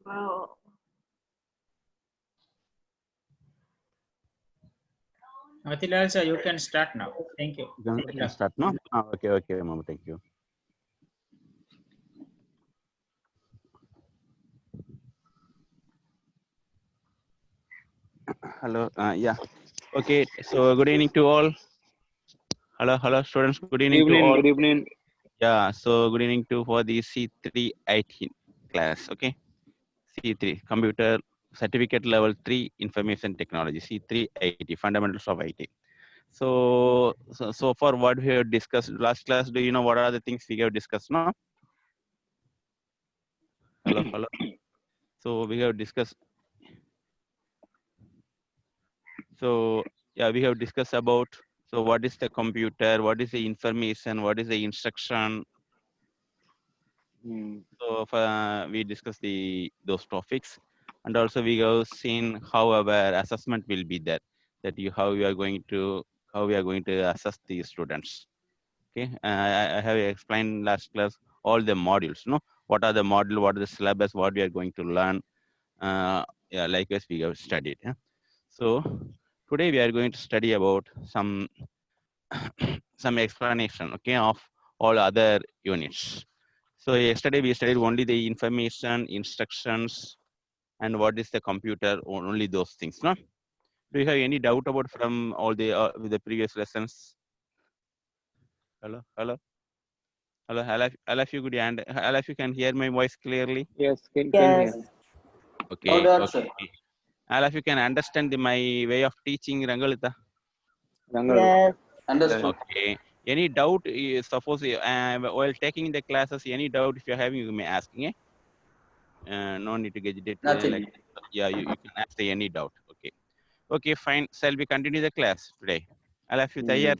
Wow. Matilal sir, you can start now. Thank you. You can start, no? Okay, okay, Mama, thank you. Hello, yeah. Okay, so good evening to all. Hello, students. Good evening to all. Good evening. Yeah, so good evening to for the C3 IT class. Okay, C3 Computer Certificate Level 3 Information Technology. C3 IT Fundamentals of IT. So far what we have discussed last class. Do you know what are the things we have discussed? No. Hello. So we have discussed. So yeah, we have discussed about. So what is the computer? What is the information? What is the instruction? So we discussed those topics, and also we have seen how our assessment will be there. That how we are going to assess the students. Okay, I have explained last class all the modules. No, what are the module? What are the syllabus? What we are going to learn? Yeah, likewise we have studied. Yeah? So today we are going to study about some some explanation, okay, of all other units. So yesterday we studied only the information, instructions, and what is the computer, only those things. No? Do you have any doubt about from all the previous lessons? Hello. All of you good, and all of you can hear my voice clearly. Yes, can Yes. hear. Okay. All of you can understand my way of teaching, Rangalita. Rangalu. Yes. Okay. Any doubt? Suppose while taking the classes, any doubt if you're having, you may ask. Eh? No need to get it. Yeah, you can ask any doubt. Okay. Okay, fine. Shall we continue the class today? All of you there? Yeah.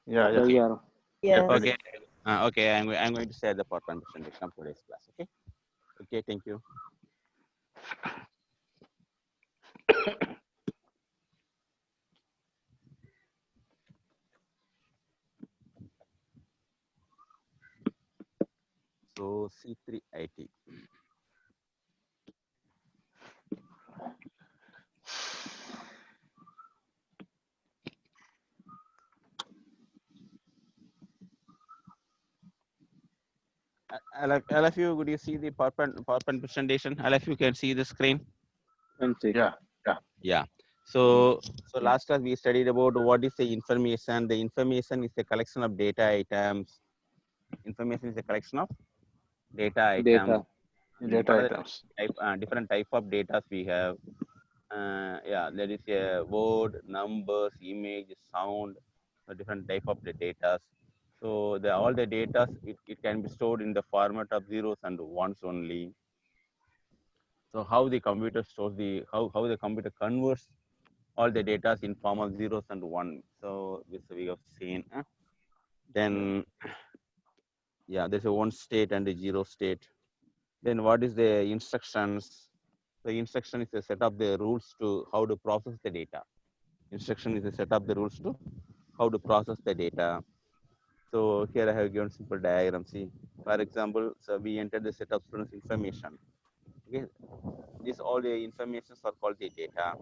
Tayyar. Yes. Okay. Okay. I'm going to share the PowerPoint presentation of today's class. Okay. Okay. Thank you. So C3 IT. All of you, would you see the PowerPoint presentation? All of you can see the screen. Can see. Yeah. Yeah. So last class we studied about what is the information. The information is a collection of data items. Information is a collection of data items. Data What are items. the different type of data we have? Yeah, there is a word, numbers, image, sound, different type of the data. So all the data, it can be stored in the format of zeros and ones only. So how the computer stores how the computer converts all the data in form of zeros and one. So this we have seen. Then yeah, there's a one state and a zero state. Then what is the instructions? The instruction is a set of the rules to how to process the data. Instruction is a set of the rules to how to process the data. So here I have given simple diagram. See, for example, so we enter the set of students information. Okay, this all the informations are called the data.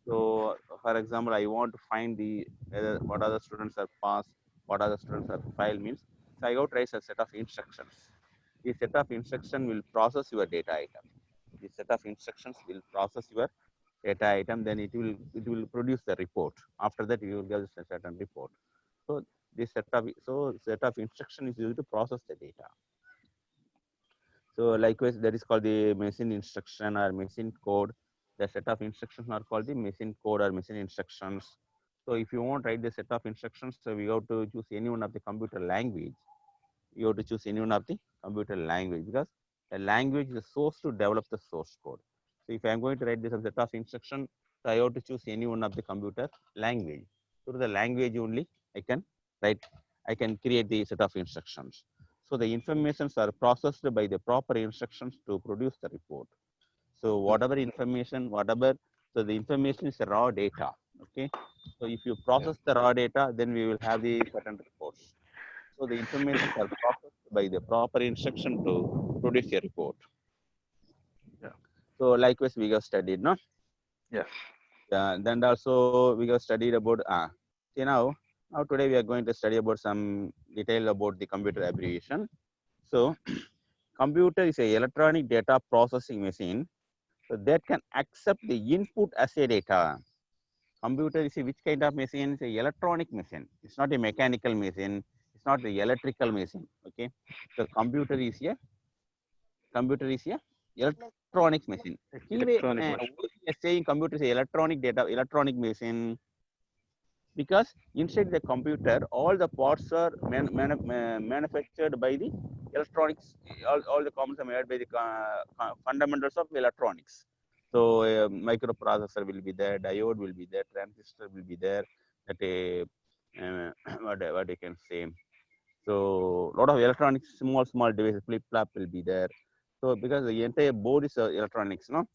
So for example, I want to find what other students are passed, what other students are failed means. So I go trace a set of instructions. This set of instruction will process your data item. This set of instructions will process your data item, then it will produce the report. After that, you will get a certain report. So this set of instruction is used to process the data. So likewise, that is called the machine instruction or machine code. The set of instructions are called the machine code or machine instructions. So if you want to write the set of instructions, so we have to choose any one of the computer language. You have to choose any one of the computer language because the language is the source to develop the source code. So if I am going to write this set of instruction, so I have to choose any one of the computer language. Through the language only, I can create the set of instructions. So the informations are processed by the proper instructions to produce the report. So whatever information, so the information is raw data. Okay. So if you process the raw data, then we will have the certain reports. So the information are processed by the proper instruction to produce a report. Yeah. So likewise, we have studied, no? Yeah. Then also we have studied about, see now today we are going to study about some detail about the computer abbreviation. So computer is a electronic data processing machine, so that can accept the input as a data. Computer is a which kind of machine? It's a electronic machine. It's not a mechanical machine. It's not the electrical machine. Okay. So computer is a electronic machine. Electronic Why machine. we are saying computer is a electronic machine? Because inside the computer, all the parts are manufactured by the electronics. All the components are made by the fundamentals of electronics. So microprocessor will be there, diode will be there, transistor will be there. That a what I can say. So a lot of electronics, small devices, flip flop will be there. So because the entire board is electronics, no.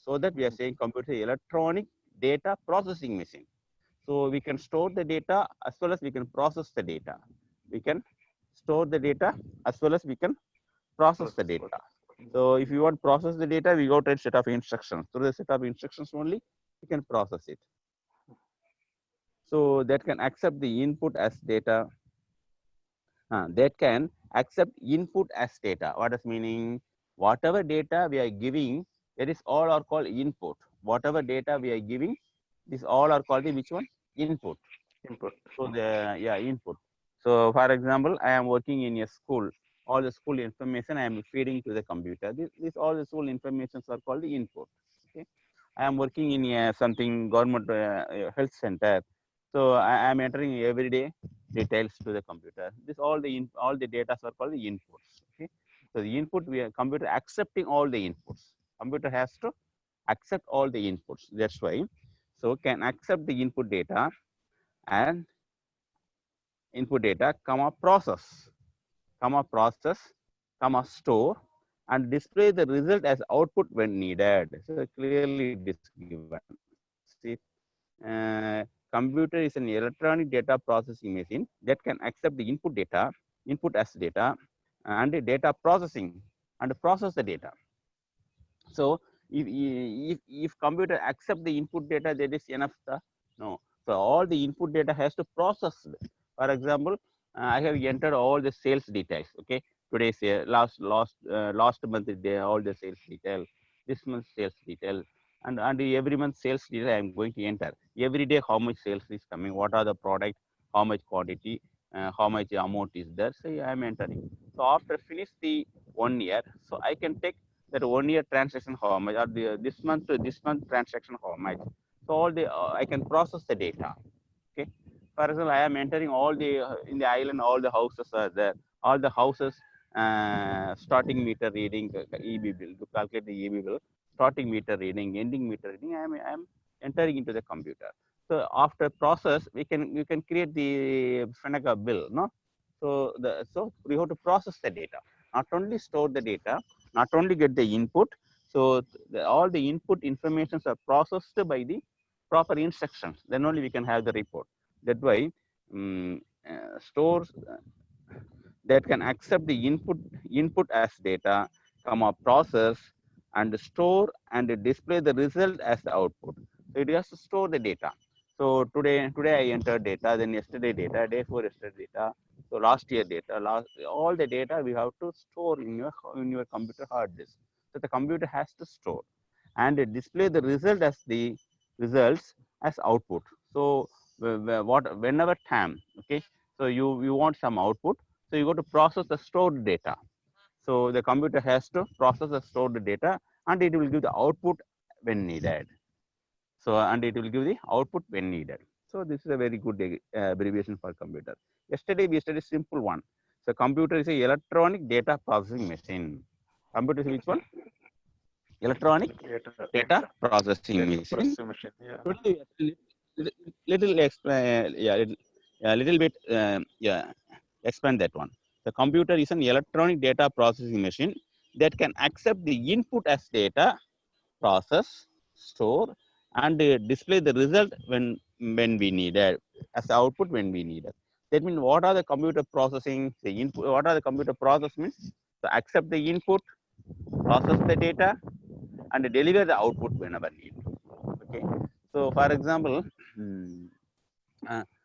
So that we are saying computer electronic data processing machine. So we can store the data as well as we can process the data. We can store the data as well as we can process the data. So if you want to process the data, we go to a set of instructions. Through the set of instructions only, we can process it. So that can accept the input as data. That can accept input as data. What is meaning? Whatever data we are giving, that is all are called input. Whatever data we are giving, this all are called the which one? Input. Input. So the input. So for example, I am working in a school. All the school information I am feeding to the computer. This all the school informations are called the input. Okay. I am working in a something government health center. So I am entering every day details to the computer. This all the data are called the inputs. Okay. So the input computer accepting all the inputs. Computer has to accept all the inputs. That's why. So can accept the input data and input data, process, store, and display the result as output when needed. So clearly it is given. See, computer is an electronic data processing machine that can accept the input as data, and the data processing and process the data. So if computer accept the input data, that is enough. No. So all the input data has to process. For example, I have entered all the sales details. Okay, today's last month all the sales detail, this month sales detail, and every month sales detail I am going to enter. Every day how much sales is coming, what are the product, how much quantity, how much amount is there. So I am entering. So after finish the 1 year, so I can take that 1 year transaction how much, or this month to this month transaction how much. So all the I can process the data. Okay. For example, I am entering all the in the island, all the houses are there. All the houses starting meter reading, EB bill, to calculate the EB bill, starting meter reading, ending meter reading. I am entering into the computer. So after process, we can create the FENACA bill, no? So we have to process the data, not only store the data, not only get the input. So all the input informations are processed by the proper instructions. Then only we can have the report. That way, stores that can accept the input as data, process and store and display the result as the output. So it has to store the data. So today I entered data, then yesterday data, day before yesterday data, so last year data, all the data we have to store in your computer hard disk. So the computer has to store and display the result as the results as output. So whenever time, okay, so you want some output, so you go to process the stored data. So the computer has to process the stored data and it will give the output when needed. So and it will give the output when needed. So this is a very good abbreviation for computer. Yesterday we studied simple one. So computer is a electronic data processing machine. Computer is which one? Electronic data processing machine. Yeah. Today little explain, little bit, expand that one. The computer is an electronic data processing machine that can accept the input as data, process, store, and display the result when we need it, as the output when we need it. That means what are the computer processing? The input. What are the computer process means? So accept the input, process the data, and deliver the output whenever needed. Okay. So for example,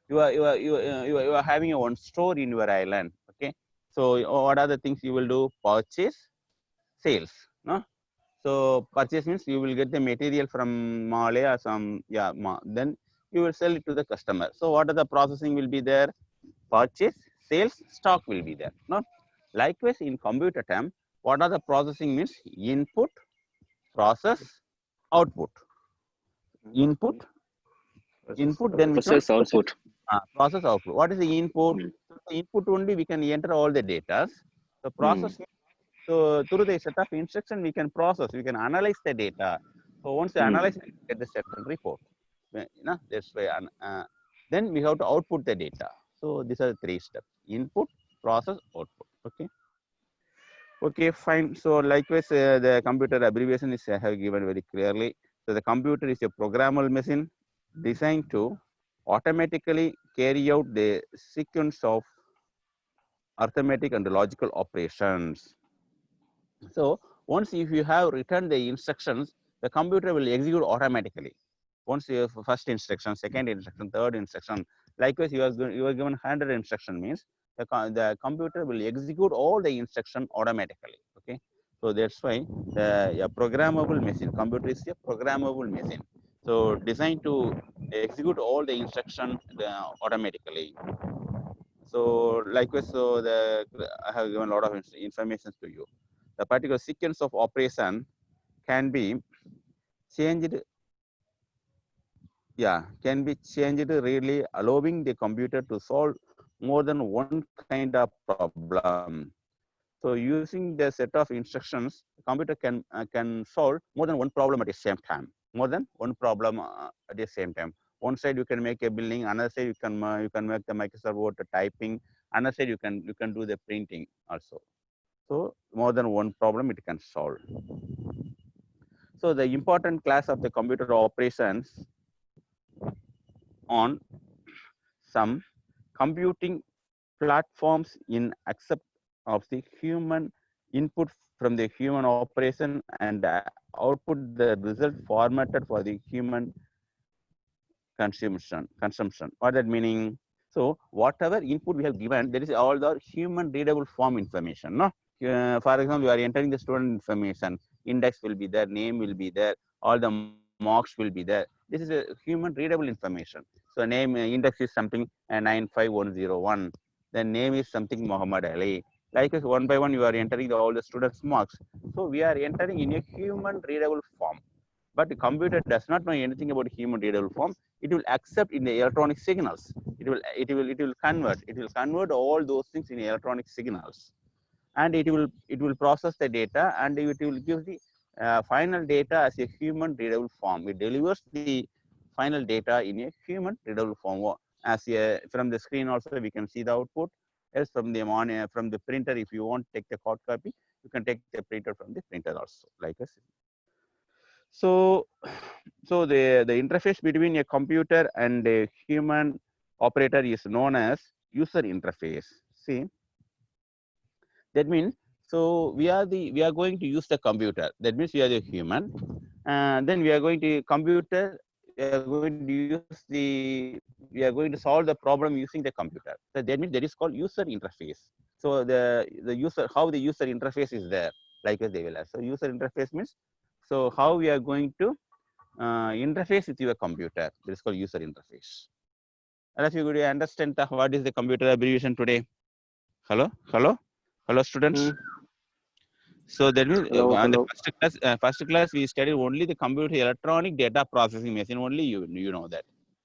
you are having a one store in your island. Okay. So what are the things you will do? Purchase, sales. No. So purchase means you will get the material from Male or some, then you will sell it to the customer. So what are the processing will be there? Purchase, sales, stock will be there. No? Likewise, in computer term, what are the processing means? Input, process, output. Input, then which one? Process output. Process output. What is the input? Mm. The input only we can enter all the data. The process. So through the set of instruction, we can process, we can analyze the data. So once we analyze, we get the certain report. That's why. Then we have to output the data. So these are the 3 steps: input, process, output. Okay. Okay, fine. So likewise, the computer abbreviation is have given very clearly. So the computer is a programmable machine designed to automatically carry out the sequence of arithmetic and logical operations. So once if you have written the instructions, the computer will execute automatically. Once you have first instruction, second instruction, third instruction, likewise you are given 100 instruction means the computer will execute all the instruction automatically. Okay, so that's why a programmable machine. Computer is a programmable machine. So designed to execute all the instruction automatically. So likewise, so I have given a lot of information to you. The particular sequence of operation can be changed. Can be changed really, allowing the computer to solve more than one kind of problem. So using the set of instructions, the computer can solve more than one problem at the same time. More than one problem at the same time. One side you can make a building, another side you can make the Microsoft Word typing, another side you can do the printing also. So more than one problem it can solve. So the important class of the computer operations on some computing platforms in accept of the human input from the human operation and output the result formatted for the human consumption. What that meaning? So whatever input we have given, there is all the human readable form information. No, for example, you are entering the student information. Index will be there, name will be there, all the marks will be there. This is a human readable information. So name index is something 95101. The name is something Muhammad Ali. Like as one by one, you are entering all the students' marks. So we are entering in a human readable form. But the computer does not know anything about human readable form. It will accept in the electronic signals. It will convert all those things in electronic signals, and it will process the data, and it will give the final data as a human readable form. It delivers the final data in a human readable form. As from the screen also we can see the output. Else from the printer, if you want to take the hard copy, you can take the printer from the printer also, like this. So the interface between a computer and a human operator is known as user interface. See, that means, so we are going to use the computer. That means we are the human, and then we are going to computer. We are going to solve the problem using the computer. So that means that is called user interface. So the user, how the user interface is there, like as they will ask. So user interface means, so how we are going to interface with your computer. This is called user interface. And if you could understand what is the computer abbreviation today? Hello, students. So that means the first class we studied only the computer electronic data processing machine. Only you know that.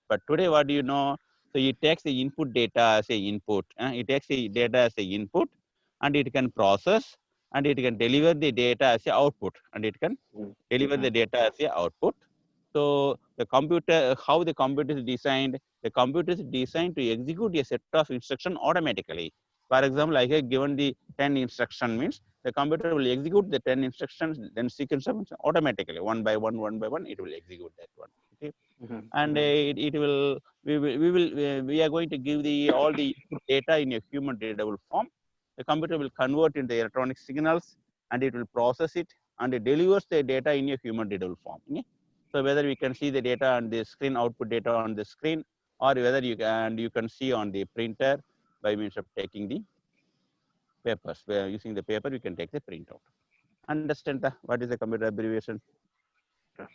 But today, what do you know? So it takes the input data as a input. It takes the data as a input, and it can process, and it can deliver the data as a output, and it can deliver the data as a output. So the computer, how the computer is designed? The computer is designed to execute a set of instruction automatically. For example, I have given the 10 instruction means the computer will execute the 10 instructions, then sequence of automatically, one by one, it will execute that one. Okay, and we are going to give all the data in a human readable form. The computer will convert into electronic signals, and it will process it, and it delivers the data in a human readable form. Okay? So whether we can see the data on the screen, output data on the screen, or whether you can see on the printer by means of taking the papers. Where using the paper, you can take the printout. Understand what is the computer abbreviation? Yeah.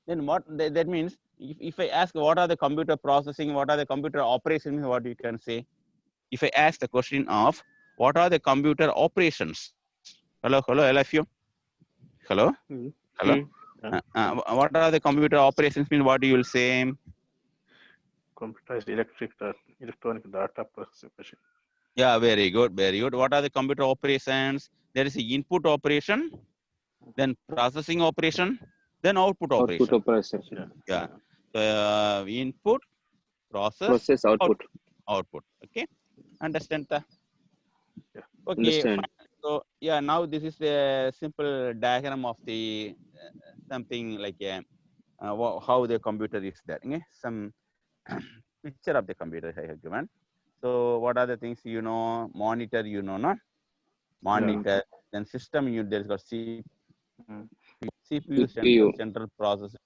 Then what that means, if I ask what are the computer processing, what are the computer operations, what you can say? If I ask the question of what are the computer operations? Hello, all of you. Hello, Mhm. hello. What are the computer operations mean? What you will say? Computerized electronic data processing machine. Yeah, very good, very good. What are the computer operations? There is the input operation, then processing operation, then output Output operation. operation. Yeah. Input, Process output. output. Okay. Understand that? Yeah. Okay. Understand. Fine. So yeah, now this is the simple diagram of the something like how the computer is there. Okay? Some picture of the computer I have given. So what are the things you know? Monitor, you know, no? Monitor. Then system unit. There is got Mm. CPU, CPU. central processing.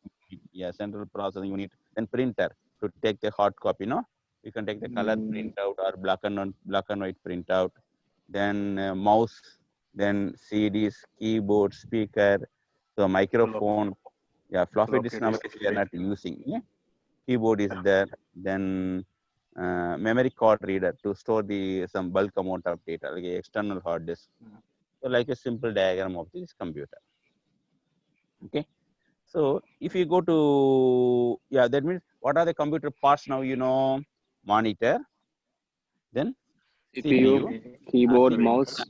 Yeah, central processing unit. Then printer to take the hard copy. No, you can take the color printout or black and white printout. Then mouse. Then CDs, keyboard, speaker, so microphone. Yeah, floppy disk nowadays we are not using. Yeah? Keyboard is there. Then memory card reader to store the some bulk amount of data, like external hard disk. So like a simple diagram of this computer. Okay. So if you go to, yeah, that means what are the computer parts now? You know, monitor, then CPU, Keyboard, CPU, mouse,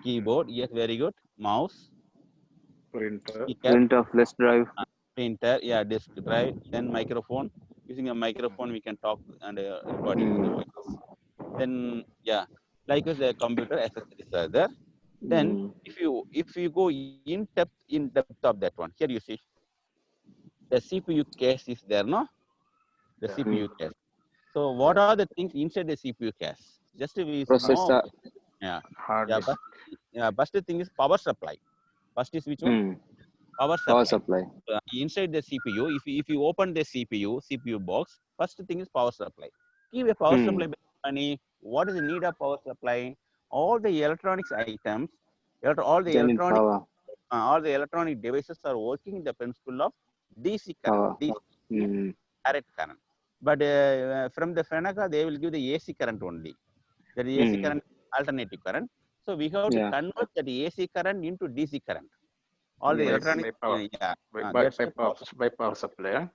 keyboard. Yes, very good. Mouse, Printer. speaker, printer, flash drive. printer. Yeah, disk drive. Then microphone. Using a microphone, we can talk and recording the voices. Then yeah, like the computer accessories are there. Then if you go in depth of that one, here you see the CPU case is there, no? The Yeah. CPU case. So what are the things inside the CPU case? Just we Processor. know. Yeah. Hard Yeah, disk. first the thing is power supply. First is which one? Power Power supply. supply. Inside the CPU, if you open the CPU box, first thing is power supply. Give a power supply money. What is the need of power supply? All the electronics items, all the They need electronic devices are working in the principle of DC current, power. DC direct current. But from the Fenaka, they will give the AC current only. That is AC current, alternative current. So we have to convert that AC current into DC current. All the electronic, by power supply.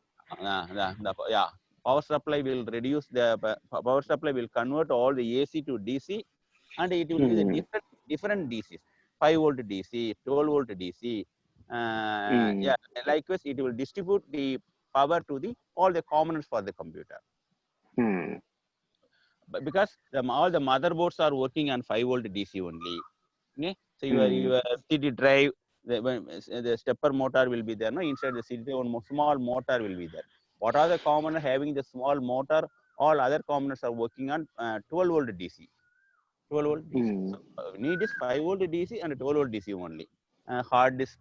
power supply will reduce the power supply will convert all the AC to DC, and it will give the different DCs, 5-volt DC, 12-volt DC. Yeah, likewise, it will distribute the power to the all the components for the computer. But because all the motherboards are working on 5-volt DC only. Okay? So your CD drive, the stepper motor will be there. No, inside the CD, one small motor will be there. What are the components having the small motor? All other components are working on 12-volt DC. 12-volt DC. So need is 5-volt DC and 12-volt DC only. Hard disk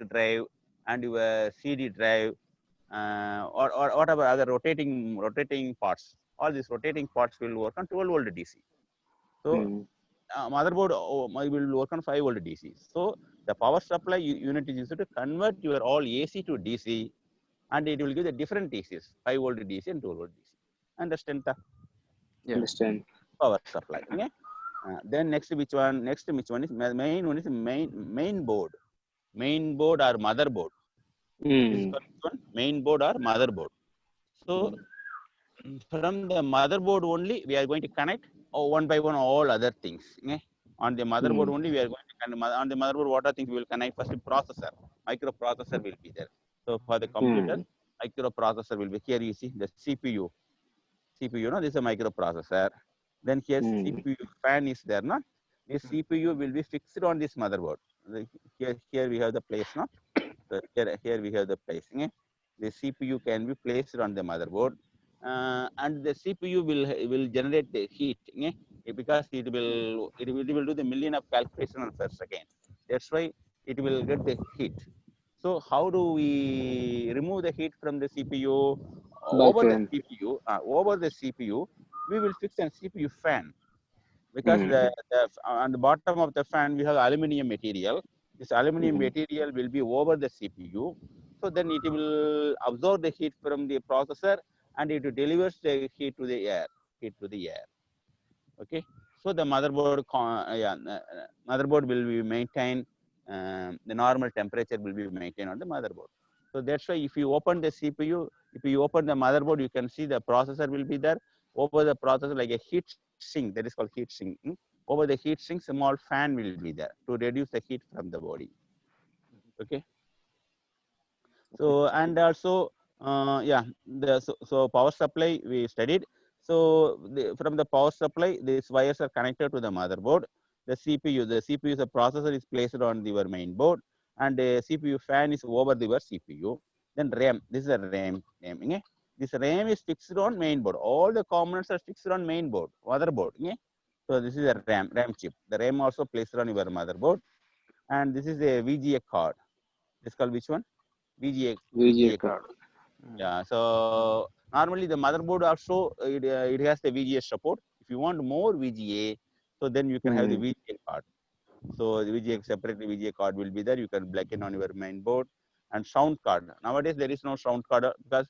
drive, and your CD drive, or whatever other rotating parts. All these rotating parts will work on 12-volt DC. So motherboard will work on 5-volt DC. So the power supply unit is used to convert your all AC to DC, and it will give the different DCs, 5-volt DC and 12-volt DC. Understand the Understand. power supply. Okay. Then next which one? Next which one is main one is main board. Main board or motherboard. This is one main board or motherboard. So from the motherboard only we are going to connect one by one all other things. Okay? On the motherboard only we are going to connect. On the motherboard, what are things we will connect? First, processor, microprocessor will be there. So for the computer, microprocessor will be here. You see the CPU. CPU, no, this is a microprocessor. Then here CPU fan is there, no? This CPU will be fixed on this motherboard. Here we have the place, no? So here we have the place. Okay? The CPU can be placed on the motherboard, and the CPU will generate the heat, okay? Because it will do the million of calculations per second. That's why it will get the heat. So how do we remove the heat from the CPU? Over the Backend. CPU, over the CPU, we will fix a CPU fan, because Mm. on the bottom of the fan we have aluminum material. This aluminum Mhm. material will be over the CPU, so then it will absorb the heat from the processor and it delivers the heat to the air. Okay, so the motherboard, motherboard will be maintained. The normal temperature will be maintained on the motherboard. So that's why if you open the CPU, if you open the motherboard, you can see the processor will be there. Over the processor, like a heat sink, that is called heat sink. Over the heat sink, small fan will be there to reduce the heat from the body. Okay. So and also, so power supply we studied. So from the power supply, these wires are connected to the motherboard. The CPU is a processor is placed on your main board, and the CPU fan is over your CPU. Then RAM, this is a RAM. Okay? This RAM is fixed on main board. All the components are fixed on main board, motherboard. Okay? So this is a RAM chip. The RAM also placed on your motherboard, and this is a VGA card. This is called which one? VGA. VGA card. Card. Yeah, so normally the motherboard also it has the VGA support. If you want more VGA, so then you can have the VGA card. So the VGA separate VGA card will be there. You can plug in on your main board. And sound card. Nowadays there is no sound card because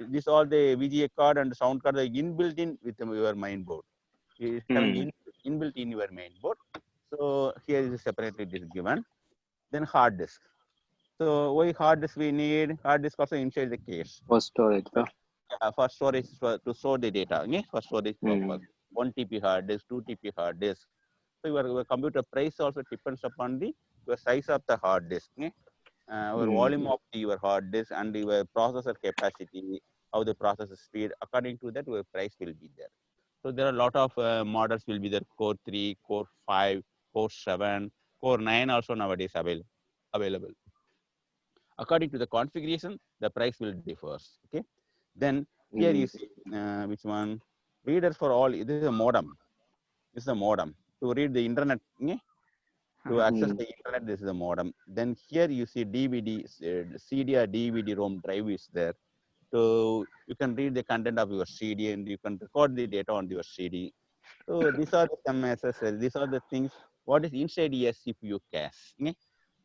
this all the VGA card and sound card are inbuilt in with your main board. It is having inbuilt in your main board. So here is separately it is given. Then hard disk. So why hard disk we need? Hard disk also inside the case. For storage. For storage, to store the data, okay? For storage purpose. Mm. 1 TB hard disk, 2 TB hard disk. So your computer price also depends upon the your size of the hard disk, okay? Or volume of your hard disk and your processor capacity, how the processor speed. According to that, your price will be there. So there are a lot of models will be there: Core 3, Core 5, Core 7, Core 9 also nowadays available. According to the configuration, the price will differ. Okay. Then here you see which one? Reader for all. This is a modem. This is a modem to read the internet. Okay? To access the internet, this is a modem. Then here you see DVD, CD or DVD ROM drive is there. So you can read the content of your CD and you can record the data on your CD. So these are the some accessories. These are the things. What is inside a CPU cache? Okay?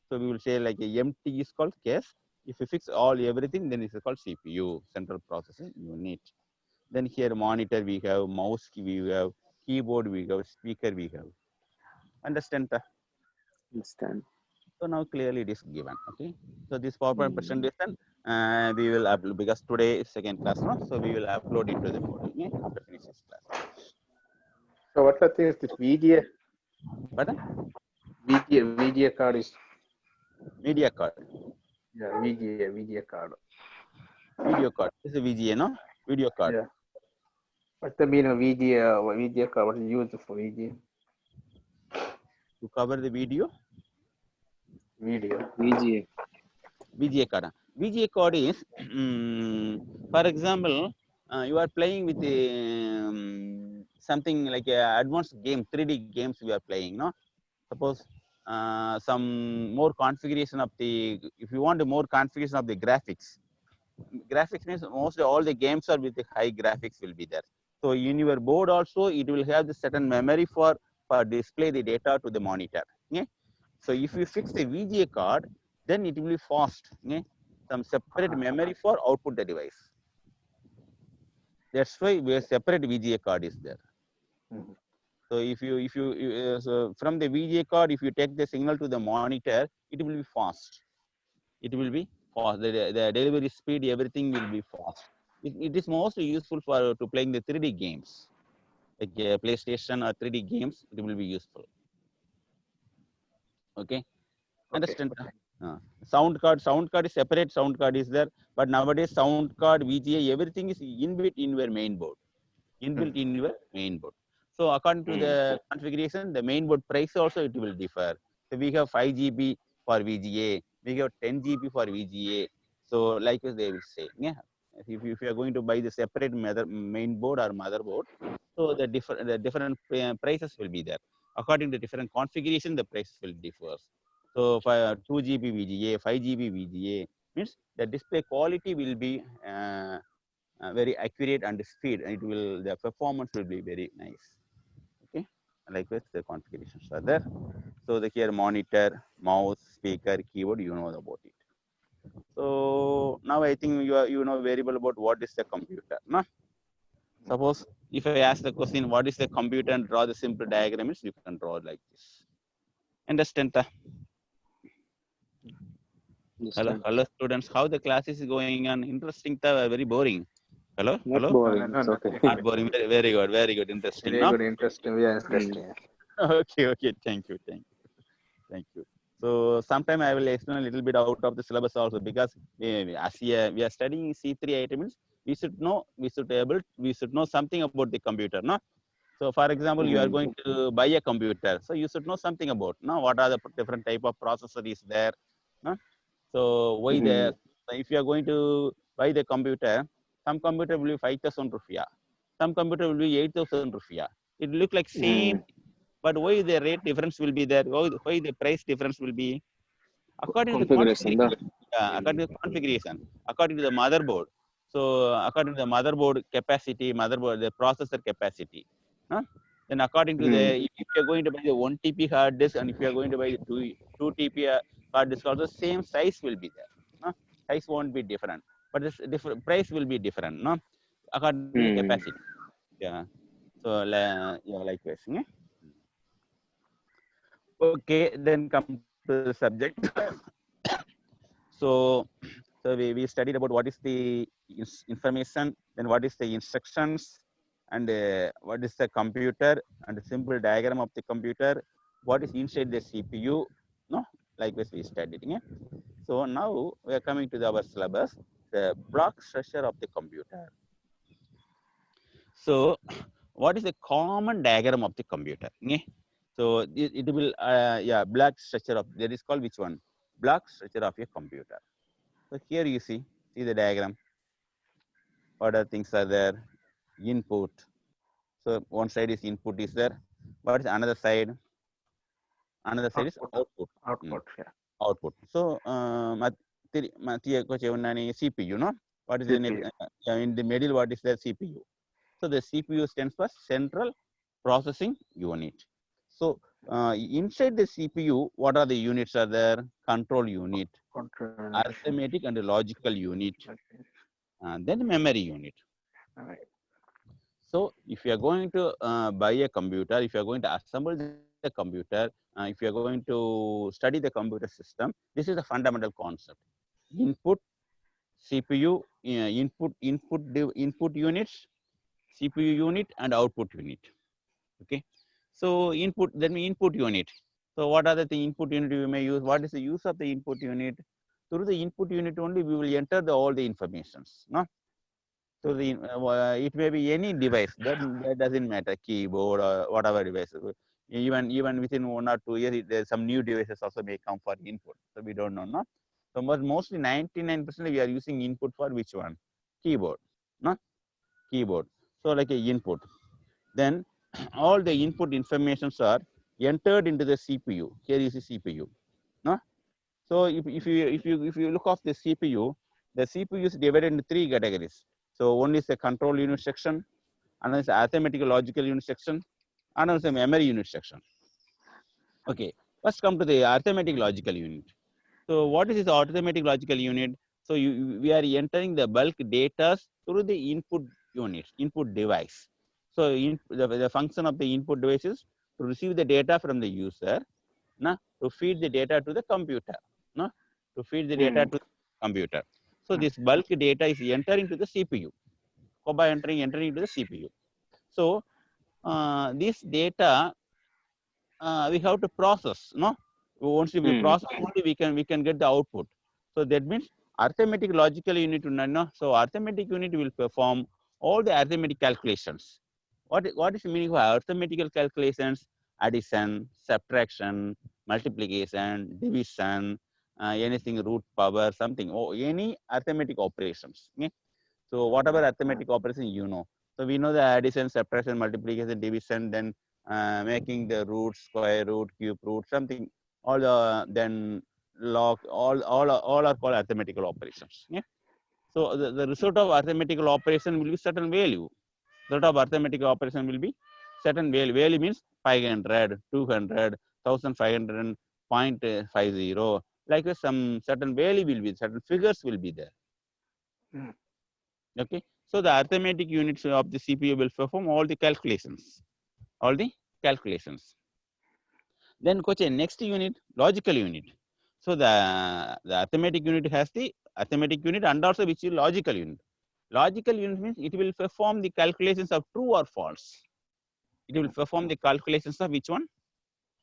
So we will say like a empty is called cache. If you fix all everything, then it's called CPU, central processing unit. Then here monitor we have, mouse we have, keyboard we have, speaker we have. Understand? Understand. So now clearly it is given. Okay. So this PowerPoint presentation we will upload because today is second class, no? So we will upload it to the portal, okay, after finishing this class. So what are things this VGA? But VGA card is media card, VGA card. video card. This is a VGA, no? Video card. Yeah. What's the meaning of VGA card? What is used for VGA? To cover the video. VGA. VGA card. VGA card is, for example, you are playing with something like a advanced game, 3D games we are playing, no? Suppose some more configuration of the, if you want more configuration of the graphics. Graphics means mostly all the games are with the high graphics will be there. So in your board also, it will have the certain memory for display the data to the monitor. Okay? So if you fix the VGA card, then it will be fast. Okay? Some separate memory for output the device. That's why we separate VGA card is there. So if you so from the VGA card, if you take the signal to the monitor, it will be fast. It will be fast. The delivery speed, everything will be fast. It is mostly useful for to playing the 3D games, like PlayStation or 3D games. It will be useful. Okay, understand? Sound card is separate. Sound card is there, but nowadays sound card, VGA, everything is inbuilt in your main board. Inbuilt in your main board. So according to the configuration, the main board price also it will differ. So we have 5 GB for VGA, we have 10 GB for VGA. So like they will say, yeah. If you are going to buy the separate main board or motherboard, so the different prices will be there. According to different configuration, the prices will differ. So for 2 GB VGA, 5 GB VGA means the display quality will be very accurate and speed. And the performance will be very nice. Okay, likewise the configurations are there. So the here monitor, mouse, speaker, keyboard, you know about it. So now I think you know very well about what is the computer. No? Suppose if I ask the question, what is the computer, and draw the simple diagram, you can draw like this. Understand? Hello, Understand. hello students. How the class is going on? Interesting, very boring. Hello, Not hello. boring. No, It's okay. Not boring. Very, very good, very good. Interesting. Very No? good, interesting. Yeah, interesting. Okay, okay. Thank you, thank you, thank you. So sometime I will explain a little bit out of the syllabus also, because as we are studying C3 items, we should know something about the computer, no? So for example, you are going to buy a computer, so you should know something about, no, what are the different type of processor is there, no? So why there? If you are going to buy the computer, some computer will be 5,000 rupiah, some computer will be 8,000 rupiah. It look like same, but why the rate difference will be there? Why the price difference will be? According to the Configuration. configuration. According to the configuration, according to the motherboard. So according to the motherboard capacity, the processor capacity. Huh? Then according to the, if you're going to buy the 1 TB hard disk, and if you're going to buy the 2 TB hard disk, also same size will be there. No? Size won't be different, but this different price will be different. No? According to the capacity. Yeah. So yeah, likewise. Yeah? Okay, then come to the subject. So we studied about what is the information, then what is the instructions, and what is the computer, and the simple diagram of the computer, what is inside the CPU, no? Likewise we studied. Yeah? So now we are coming to our syllabus, the block structure of the computer. So what is the common diagram of the computer? Yeah? So it will, block structure of, that is called which one? Block structure of a computer. So here you see the diagram. What are things are there? Input. So one side is input is there. What is another side? Another side is output. Output, yeah. Output. So CPU, no? What is CPU. in the middle? What is the CPU? So the CPU stands for Central Processing Unit. So inside the CPU, what are the units are there? Control unit, arithmetic and logical unit, and then memory unit. All right. So if you are going to buy a computer, if you are going to assemble the computer, if you are going to study the computer system, this is the fundamental concept. Input, CPU, input units, CPU unit, and output unit. Okay. So input, then input unit. So what are the input unit you may use? What is the use of the input unit? Through the input unit only, we will enter all the informations. No. So it may be any device, that doesn't matter, keyboard or whatever device. Even within 1 or 2 years, there's some new devices also may come for input. So we don't know, no? So mostly 99% we are using input for which one? Keyboard, no? Keyboard. So like a input. Then all the input informations are entered into the CPU. Here is the CPU, no? So if you look off the CPU is divided into 3 categories. So one is the control unit section, another is arithmetic logical unit section, another is the memory unit section. Okay, first come to the arithmetic logical unit. So what is this arithmetic logical unit? So we are entering the bulk data through the input unit, input device. So the function of the input device is to receive the data from the user, to feed the data to the computer, to feed the data to the computer. So this bulk data is entering to the CPU, by entering into the CPU. So this data we have to process, no? Once we process, only we can get the output. So that means arithmetic logical unit, no? So arithmetic unit will perform all the arithmetic calculations. What is the meaning of arithmetical calculations? Addition, subtraction, multiplication, division, anything root power, something, or any arithmetic operations. Okay? So whatever arithmetic operation you know. So we know the addition, subtraction, multiplication, division, then making the root, square root, cube root, something. all the then log, all are called arithmetical operations. Yeah. So the result of arithmetical operation will be certain value. The result of arithmetical operation will be certain value. Value means 500, 200, 1500, 0.50. Like some certain value will be, certain figures will be there. Okay. So the arithmetic units of the CPU will perform all the calculations. Then next unit, logical unit. So the arithmetic unit has the arithmetic unit and also which is logical unit. Logical unit means it will perform the calculations of true or false. It will perform the calculations of which one?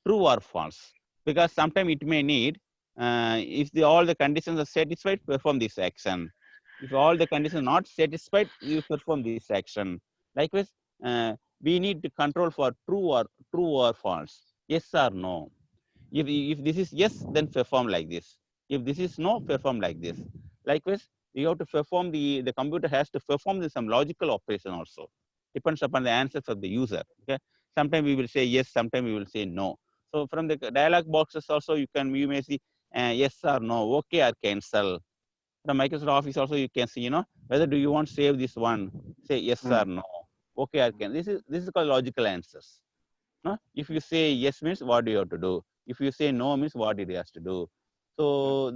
True or false. Because sometimes it may need, if all the conditions are satisfied, perform this action. If all the conditions are not satisfied, you perform this action. Likewise, we need to control for true or false. Yes or no. If this is yes, then perform like this. If this is no, perform like this. Likewise, you have to perform the computer has to perform some logical operation also. Depends upon the answers of the user. Okay. Sometimes we will say yes, sometimes we will say no. So from the dialog boxes also you may see yes or no, okay or cancel. From Microsoft Office also you can see, whether do you want to save this one, say yes or no, okay or cancel. This is called logical answers. No? If you say yes means what do you have to do? If you say no means what it has to do. So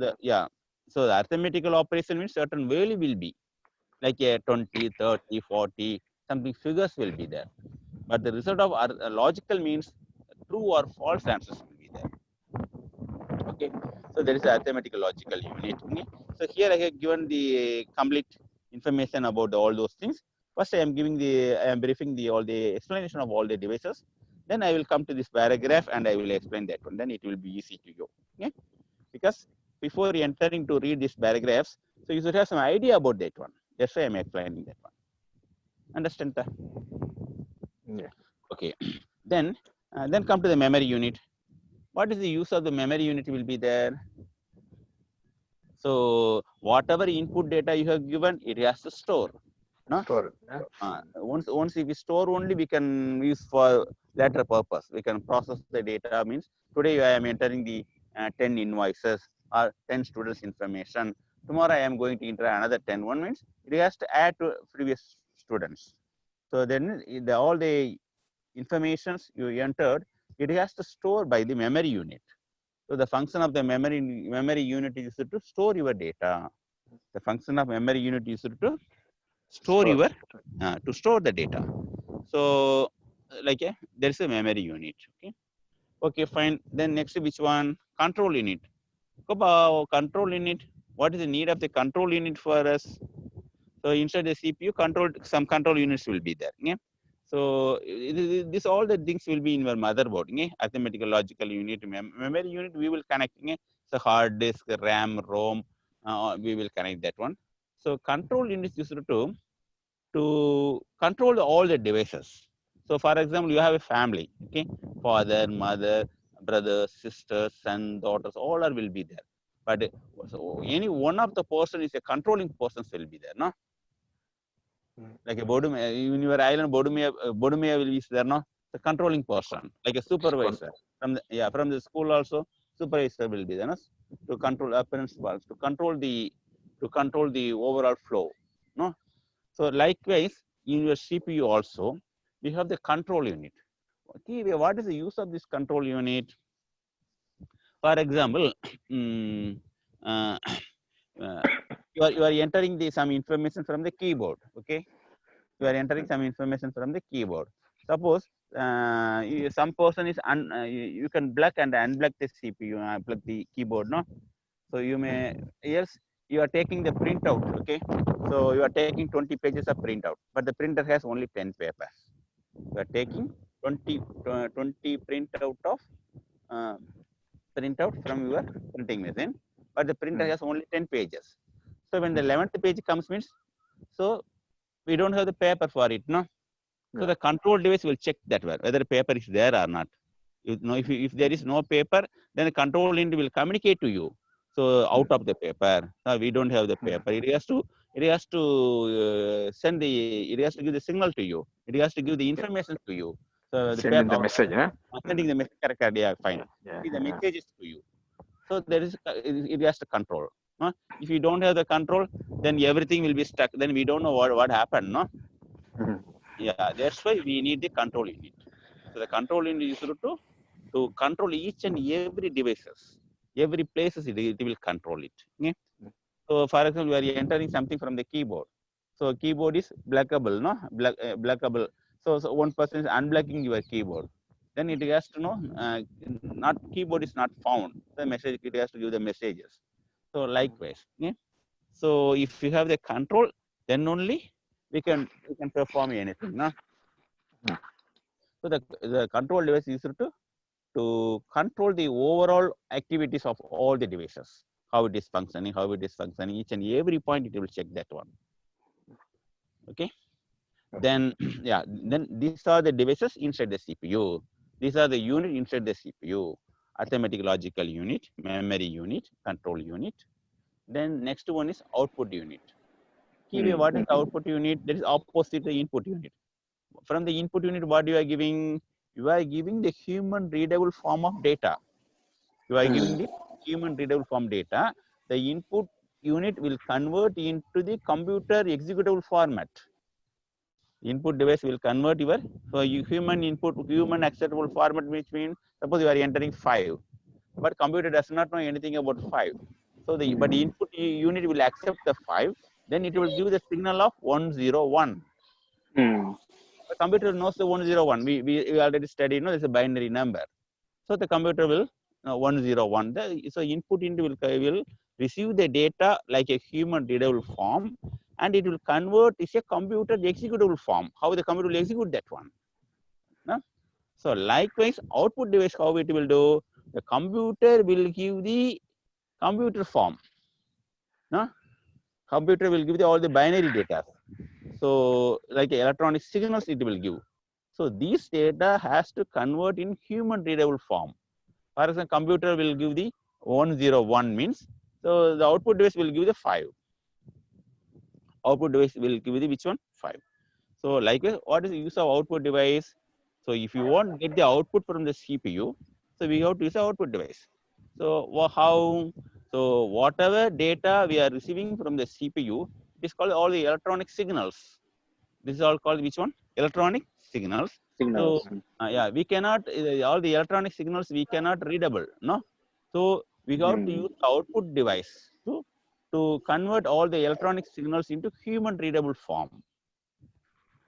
so the arithmetical operation means certain value will be like a 20, 30, 40, something figures will be there. But the result of logical means true or false answers will be there. Okay. So there is a arithmetical logical unit. Okay? So here I have given the complete information about all those things. First I am briefing all the explanation of all the devices. Then I will come to this paragraph and I will explain that one. Then it will be easy to you. Okay? Because before entering to read these paragraphs, so you should have some idea about that one. That's why I am explaining that one. Understand that? Yeah. Okay. Then come to the memory unit. What is the use of the memory unit will be there? So whatever input data you have given, it has to store. No? Store. Once if we store only, we can use for later purpose. We can process the data. Means today I am entering the 10 invoices or 10 students information. Tomorrow I am going to enter another 10. One means it has to add to previous students. So then all the informations you entered, it has to store by the memory unit. So the function of the memory unit is to store your data. The function of memory unit is to store the data. So like there is a memory unit. Okay, fine. Then next, which one? Control unit. Control unit. What is the need of the control unit for us? So inside the CPU, some control units will be there. Yeah? So this all the things will be in your motherboard. Yeah? Arithmetical logical unit, memory unit. We will connect. Yeah? So hard disk, RAM, ROM. We will connect that one. So control unit is used to control all the devices. So for example, you have a family. Okay, father, mother, brothers, sisters, son, daughters, all will be there. But so any one of the person is a controlling persons will be there. No. Like a Bodumia, in your island, Bodumia will be there, no? The controlling person, like a supervisor. From the school also, supervisor will be there, no? To control principals, to control the overall flow, no? So likewise, in your CPU also, we have the control unit. Okay, what is the use of this control unit? For example, you are entering some information from the keyboard. Okay. You are entering some information from the keyboard. Suppose some person is you can block and unblock the CPU, plug the keyboard, no? So you may, yes, you are taking the printout, okay? So you are taking 20 pages of printout, but the printer has only 10 papers. You are taking 20 printout from your printing machine, but the printer has only 10 pages. So when the 11th page comes means, so we don't have the paper for it, no? So the control device will check that whether the paper is there or not. If there is no paper, then the control unit will communicate to you. So out of the paper, we don't have the paper. It has to give the signal to you. It has to give the information to you. So the Sending the message, huh? sending the message, correct, yeah, fine. Yeah. See the messages to you. So there is it has to control. No? If you don't have the control, then everything will be stuck. Then we don't know what happened. No? Mhm. Yeah, that's why we need the control unit. So the control unit is to control each and every devices, every places it will control it. Okay? So for example, we are entering something from the keyboard. So keyboard is blackable, no? Blackable. So one person is unblocking your keyboard. Then it has to know, not keyboard is not found. The message, it has to give the messages. So likewise, okay? So if you have the control, then only we can perform anything, no? So the control device is to control the overall activities of all the devices, how it is functioning, each and every point it will check that one. Okay. Then yeah, then these are the devices inside the CPU. These are the unit inside the CPU: arithmetic logical unit, memory unit, control unit. Then next one is output unit. Key, what is the output unit? That is opposite the input unit. From the input unit, what you are giving? You are giving the human readable form of data. You are giving the human readable form data. The input unit will convert into the computer executable format. Input device will convert your human input, human acceptable format, which means suppose you are entering 5, but computer does not know anything about 5. So but the input unit will accept the 5, then it will give the signal of 101. The computer knows the 101. We already studied, it's a binary number. So the computer will 101. So input into will receive the data like a human readable form, and it will convert is a computer executable form. How the computer will execute that one? No? So likewise, output device, how it will do? The computer will give the computer form. No? Computer will give all the binary data. So like electronic signals it will give. So these data has to convert in human readable form. For example, computer will give the 101 means, so the output device will give the 5. Output device will give the which one? 5. So likewise, what is the use of output device? So if you want to get the output from the CPU, so we have to use the output device. So how? So whatever data we are receiving from the CPU, it is called all the electronic signals. This is all called which one? Electronic signals. So yeah, we cannot all the electronic signals we cannot readable, no. So we have to use the output device to convert all the electronic signals into human readable form.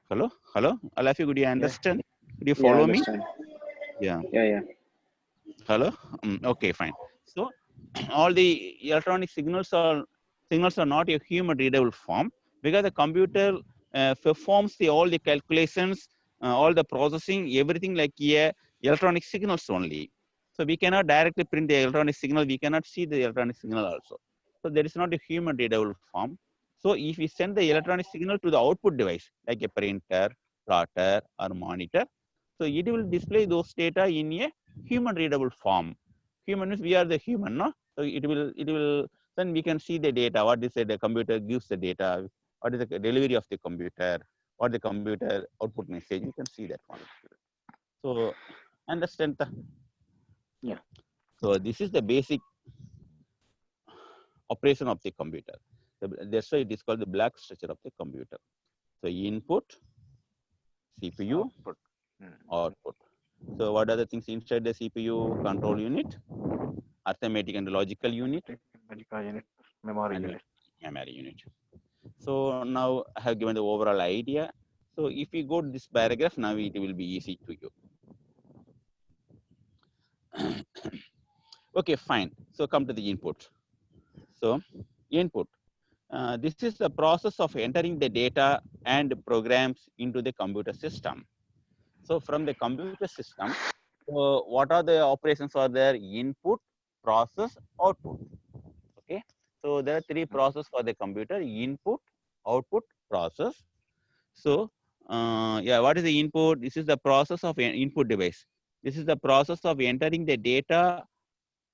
Hello, all of you, could you understand? Could you follow me? Yeah. Hello. Okay, fine. So all the electronic signals are not a human readable form, because the computer performs all the calculations, all the processing, everything like electronic signals only. So we cannot directly print the electronic signal. We cannot see the electronic signal also. So there is not a human readable form. So if we send the electronic signal to the output device, like a printer, plotter, or monitor, so it will display those data in a human readable form. Human means we are the human, no? So it will then we can see the data. What is it? The computer gives the data. What is the delivery of the computer? What the computer output message? You can see that one. So understand the So this is the basic operation of the computer. That's why it is called the block structure of the computer. So input, CPU, output. So what are the things inside the CPU? Control unit, arithmetic and logical unit, Memory and unit. memory unit. So now I have given the overall idea. So if we go to this paragraph, now it will be easy to you. Okay, fine. So come to the input. So input. This is the process of entering the data and programs into the computer system. So from the computer system, what are the operations are there? Input, process, output. Okay. So there are 3 processes for the computer: input, output, process. So yeah, what is the input? This is the process of an input device. This is the process of entering the data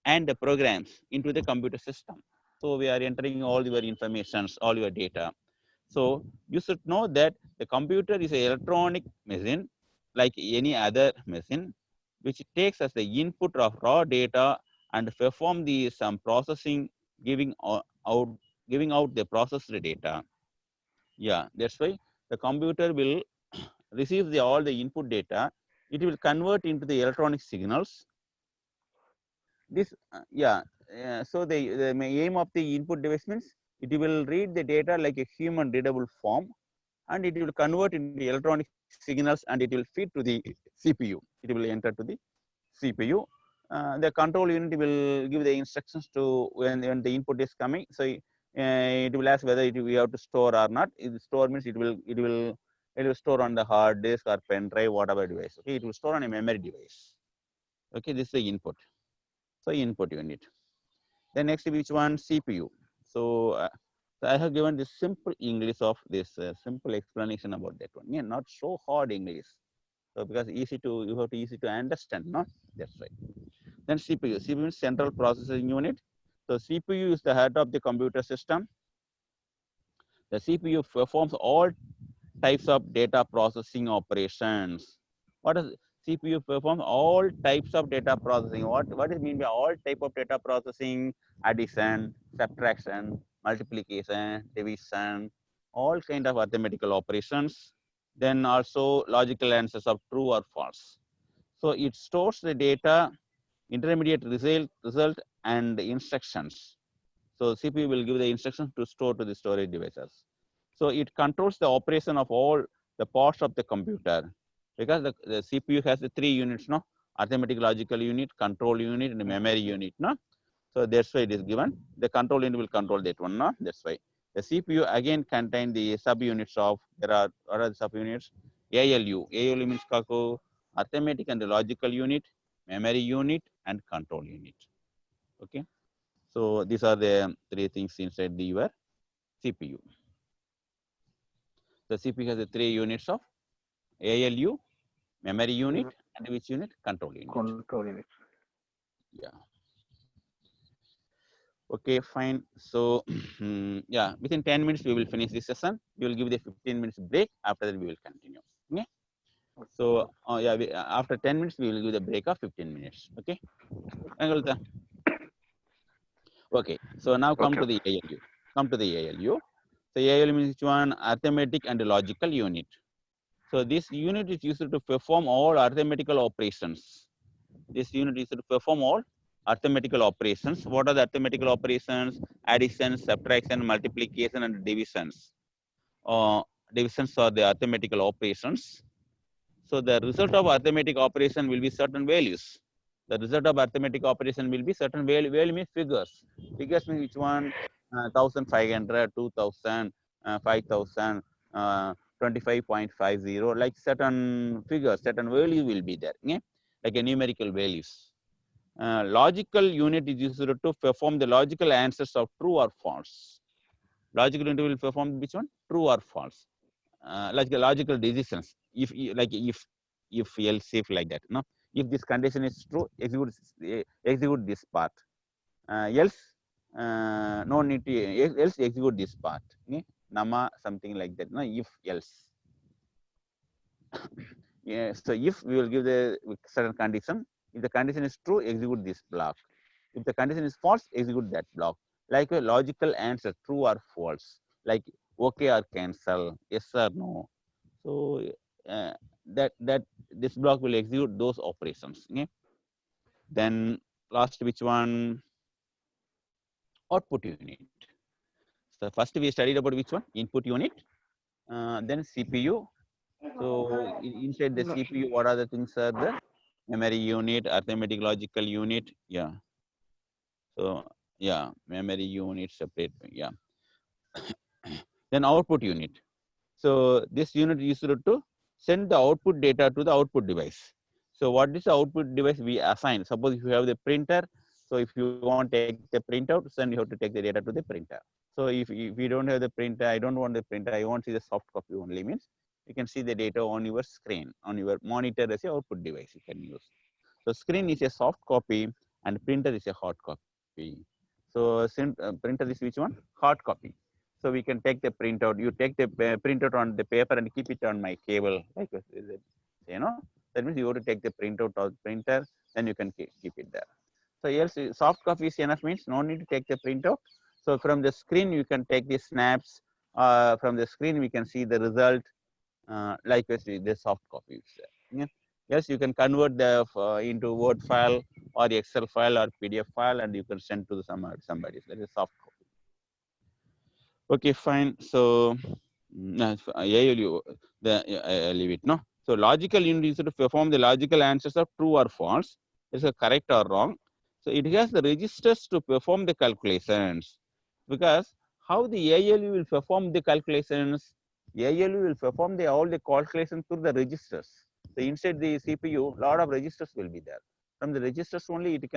and the programs into the computer system. So we are entering all your informations, all your data. So you should know that the computer is an electronic machine. like any other machine, which takes as the input of raw data and perform the some processing, giving out the processed data. Yeah, that's why the computer will receive all the input data. It will convert into the electronic signals. This so the aim of the input device means it will read the data like a human readable form, and it will convert into electronic signals, and it will feed to the CPU. It will enter to the CPU. The control unit will give the instructions to when the input is coming. So it will ask whether we have to store or not. If store means it will store on the hard disk or pen drive, whatever device. Okay, it will store on a memory device. Okay, this is the input. So input unit. Then next, which one? CPU. So I have given this simple English of this simple explanation about that one. Yeah, not so hard English. So because you have to easy to understand, no? That's right. Then CPU. CPU means central processing unit. So CPU is the head of the computer system. The CPU performs all types of data processing operations. What does CPU perform? All types of data processing. What is mean by all type of data processing? Addition, subtraction, multiplication, division, all kind of arithmetical operations. Then also logical answers of true or false. So it stores the data, intermediate result and instructions. So CPU will give the instructions to store to the storage devices. So it controls the operation of all the parts of the computer, because the CPU has the 3 units, no? Arithmetic logical unit, control unit, and memory unit, no? So that's why it is given. The control unit will control that one, no? That's why. The CPU again contain the subunits of, what are the subunits? ALU. ALU means arithmetic and logical unit, memory unit, and control unit. Okay. So these are the 3 things inside your CPU. The CPU has the 3 units of ALU, memory unit, and which unit? Control unit. Control unit. Yeah. Okay, fine. So yeah, within 10 minutes we will finish this session. We will give the 15 minutes break. After that we will continue. Okay. So yeah, after 10 minutes we will give the break of 15 minutes. Okay. Okay. So now come to the ALU. Come to the ALU. So ALU means which one? Arithmetic and logical unit. So this unit is used to perform all arithmetical operations. This unit is to perform all arithmetical operations. What are the arithmetical operations? Addition, subtraction, multiplication, and divisions. Divisions are the arithmetical operations. So the result of arithmetic operation will be certain values. The result of arithmetic operation will be certain value. Value means figures. Figures means which one? 1,500, 2,000, 5,000, 25.50. Like certain figures, certain value will be there. Yeah? Like a numerical values. Logical unit is used to perform the logical answers of true or false. Logical unit will perform which one? True or false. Like the logical decisions. If else, if like that. No, if this condition is true, execute this part. Else, no need to else execute this part. Okay? Nama, something like that. No, if else. Yeah, so if we will give the certain condition, if the condition is true, execute this block. If the condition is false, execute that block. Like a logical answer, true or false, like okay or cancel, yes or no. So that this block will execute those operations. Okay? Then last, which one? Output unit. So first we studied about which one? Input unit. Then CPU. So inside the CPU, what are the things are there? Memory unit, arithmetic logical unit. Yeah. So yeah, memory unit separate. Yeah. Then output unit. So this unit is used to send the output data to the output device. So what is the output device we assign? Suppose if you have the printer, so if you want to take the printout, then you have to take the data to the printer. So if you don't have the printer, I don't want the printer, I want to see the soft copy only, means you can see the data on your screen, on your monitor as a output device you can use. So screen is a soft copy and printer is a hard copy. So printer is which one? Hard copy. So we can take the printout. You take the printout on the paper and keep it on my cable, like You know, that means you have to take the printout of the printer, then you can keep it there. So else soft copy is enough, means no need to take the printout. So from the screen you can take the snaps. From the screen we can see the result. Likewise, the soft copy is there. Yeah. Yes, you can convert the into Word file or Excel file or PDF file, and you can send to somebody. That is soft copy. Okay, fine. So ALU, I leave it. No. So logical unit is to perform the logical answers of true or false. Is a correct or wrong. So it has the registers to perform the calculations. Because how the ALU will perform the calculations? ALU will perform all the calculations through the registers. So inside the CPU, lot of registers will be there. From the registers only it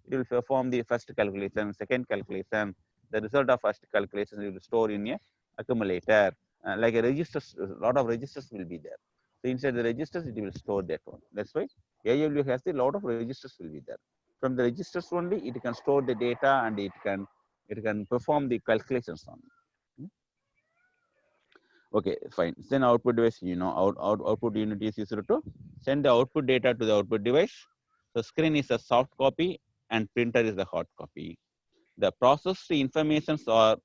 will perform the first calculation, second calculation. The result of first calculation will store in a accumulator. Like a registers, a lot of registers will be there. So inside the registers, it will store that one. That's why ALU has a lot of registers will be there. From the registers only, it can store the data and it can perform the calculations on it. Okay, fine. Then output device, output unit is used to send the output data to the output device. So screen is a soft copy and printer is the hard copy. The processed informations are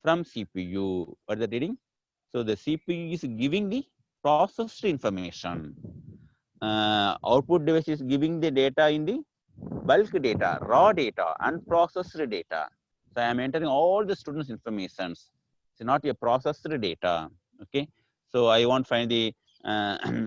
from CPU. What is the reading? So the CPU is giving the processed information. Output device is giving the data in the bulk data, raw data, unprocessed data. So I am entering all the students' informations. It's not a processed data. Okay. So I want to find the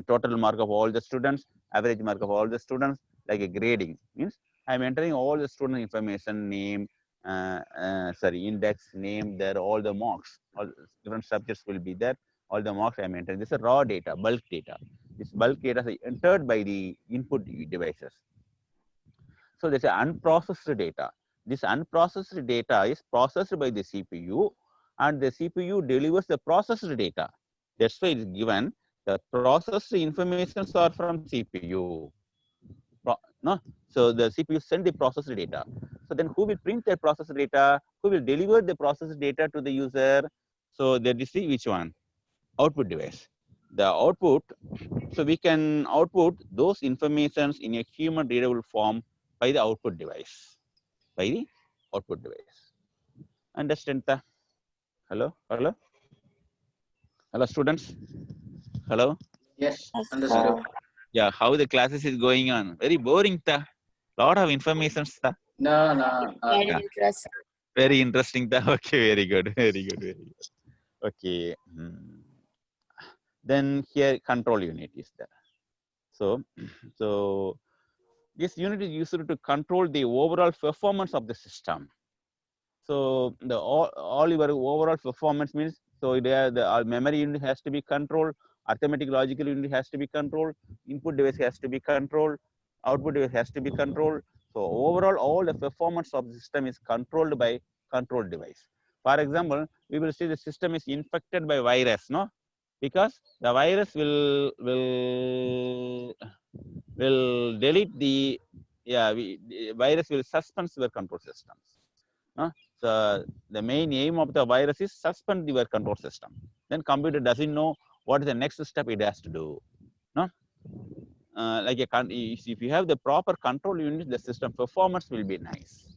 total mark of all the students, average mark of all the students, like a grading. Means I am entering all the student information, name, index, name, there, all the marks, all different subjects will be there. All the marks I am entering. This is raw data, bulk data. This bulk data is entered by the input devices. So there's unprocessed data. This unprocessed data is processed by the CPU, and the CPU delivers the processed data. That's why it's given the processed informations are from CPU. No? So the CPU send the processed data. So then who will print the processed data? Who will deliver the processed data to the user? So there you see which one? Output device. The output, so we can output those informations in a human readable form by the output device. By the output device. Understand that? Hello? Hello? Hello, students? Hello? Yes, Yes, understood. Yeah, how the classes is going on? Very boring, ta. Lot of information, ta. No, no. very Yeah. interesting. Very interesting, ta. Okay, very good, very good, very good. Okay. Then here control unit is there. So this unit is used to control the overall performance of the system. So the all your overall performance means, so the memory unit has to be controlled, arithmetic logical unit has to be controlled, input device has to be controlled, output device has to be controlled. So overall, all the performance of the system is controlled by control device. For example, we will see the system is infected by virus, no? Because the virus will delete the virus will suspend your control systems. So the main aim of the virus is suspend your control system. Then computer doesn't know what is the next step it has to do. No, if you have the proper control unit, the system performance will be nice.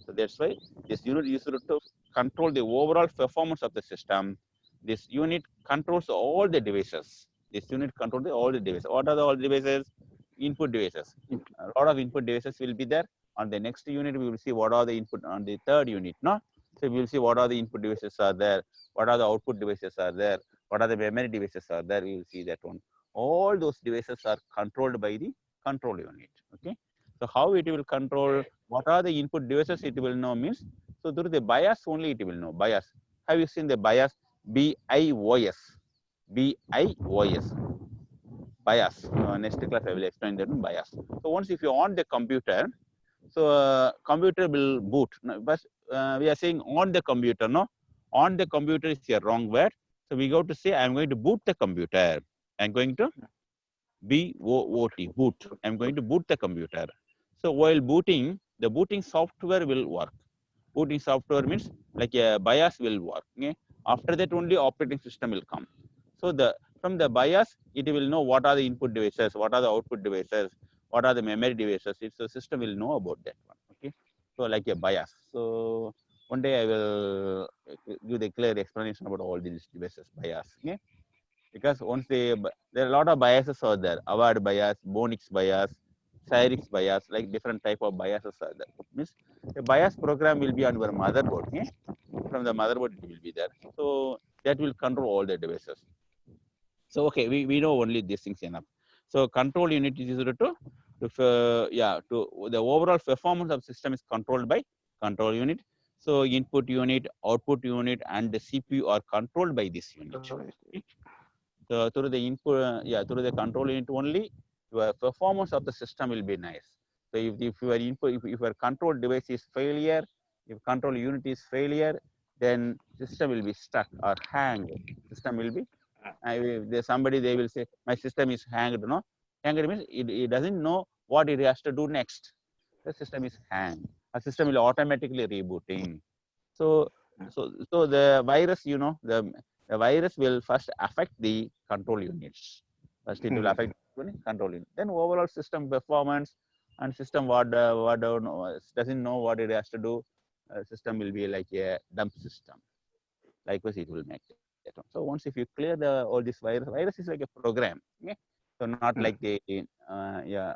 So that's why this unit is used to control the overall performance of the system. This unit controls all the devices. This unit controls all the devices. What are all devices? Input devices. A lot of input devices will be there. On the next unit, we will see what are the input on the third unit. No, so we will see what are the input devices are there, what are the output devices are there, what are the memory devices are there. We will see that one. All those devices are controlled by the control unit. Okay. So how it will control? What are the input devices? It will know means. So through the BIOS only it will know. BIOS. Have you seen the BIOS? BIOS. BIOS. BIOS. Next class I will explain that in BIOS. So once if you on the computer, so computer will boot. But we are saying on the computer, no? On the computer is a wrong word. So we go to say I am going to boot the computer. I am going to B-O-O-T, boot. I am going to boot the computer. So while booting, the booting software will work. Booting software means like a BIOS will work. Okay? After that only operating system will come. So from the BIOS, it will know what are the input devices, what are the output devices, what are the memory devices. It's the system will know about that one. Okay, so like a BIOS. So one day I will give the clear explanation about all these devices BIOS. Okay, because once there are a lot of biases out there. Award bias, Bonix bias, Cyrix bias, like different type of biases are there. Means the bias program will be on your motherboard. Okay? From the motherboard it will be there. So that will control all the devices. So okay, we know only these things enough. So control unit is used to the overall performance of system is controlled by control unit. So input unit, output unit, and the CPU are controlled by this unit. Okay? So through the input, through the control unit only, your performance of the system will be nice. So if your input, if your control device is failure, if control unit is failure, then system will be stuck or hanged. System will be, if there's somebody, they will say, my system is hanged, no? Hanged means it doesn't know what it has to do next. The system is hanged. A system will automatically rebooting. So the virus, the virus will first affect the control units. First, it will affect control unit. Then overall system performance and system doesn't know what it has to do. System will be like a dump system. Likewise, it will make it. So once if you clear all this virus is like a program. Okay? So not like the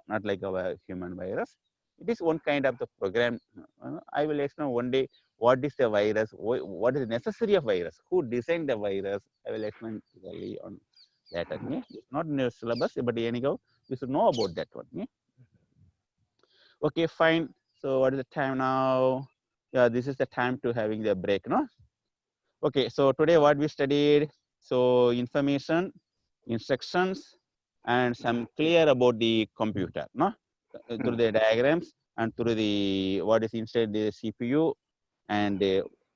not like our human virus. It is one kind of the program. I will explain one day what is the virus, what is necessary of virus, who designed the virus. I will explain clearly on that. Okay? It's not in the syllabus, but anyhow, you should know about that one. Okay? Okay, fine. So what is the time now? Yeah, this is the time to having the break, no? Okay, so today what we studied, so information, instructions, and some clear about the computer, no? Through the diagrams and through the what is inside the CPU and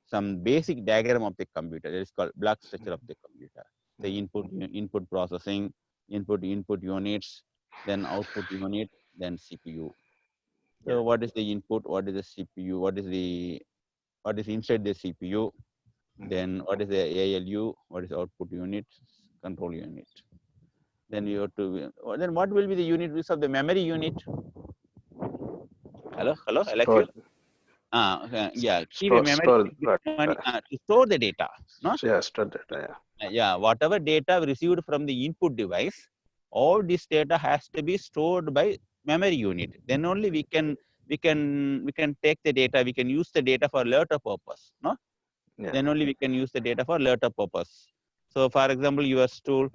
some basic diagram of the computer. It is called block structure of the computer. The input processing, input units, then output unit, then CPU. So what is the input? What is the CPU? What is inside the CPU? Then what is the ALU? What is output unit? Control unit. Then you have to. Then what will be the unit use of the memory unit? Hello, Alex. Keep a memory to store the data. No? Yeah, store data. Yeah, whatever data received from the input device, all this data has to be stored by memory unit. Then only we can take the data. We can use the data for later purpose. No. Then only we can use the data for later purpose. So, for example, your stool,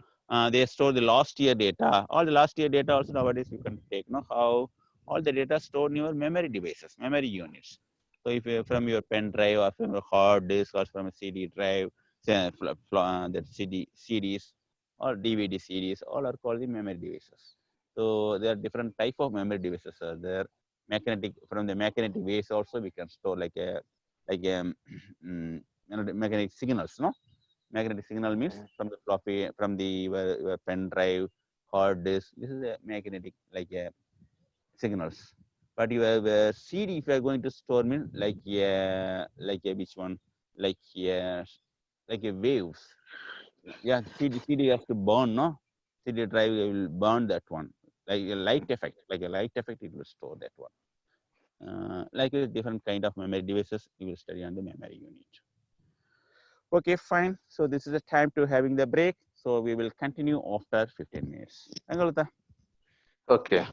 they store the last year data. All the last year data also nowadays you can take. No, how all the data stored in your memory devices, memory units. So, if you from your pen drive or from a hard disk or from a CD drive, say, that CDs or DVD CDs, all are called the memory devices. So, there are different type of memory devices. There magnetic from the magnetic waves also we can store like a magnetic signals, no? Magnetic signal means from the floppy, from the your pen drive, hard disk. This is a magnetic signals. But you have a CD. If you are going to store, means like which one? Like a waves. Yeah, CD has to burn, no? CD drive will burn that one. Like a light effect, it will store that one. Like a different kind of memory devices, you will study on the memory unit. Okay, fine. So this is the time to having the break. So we will continue after 15 minutes. Angalata. Okay.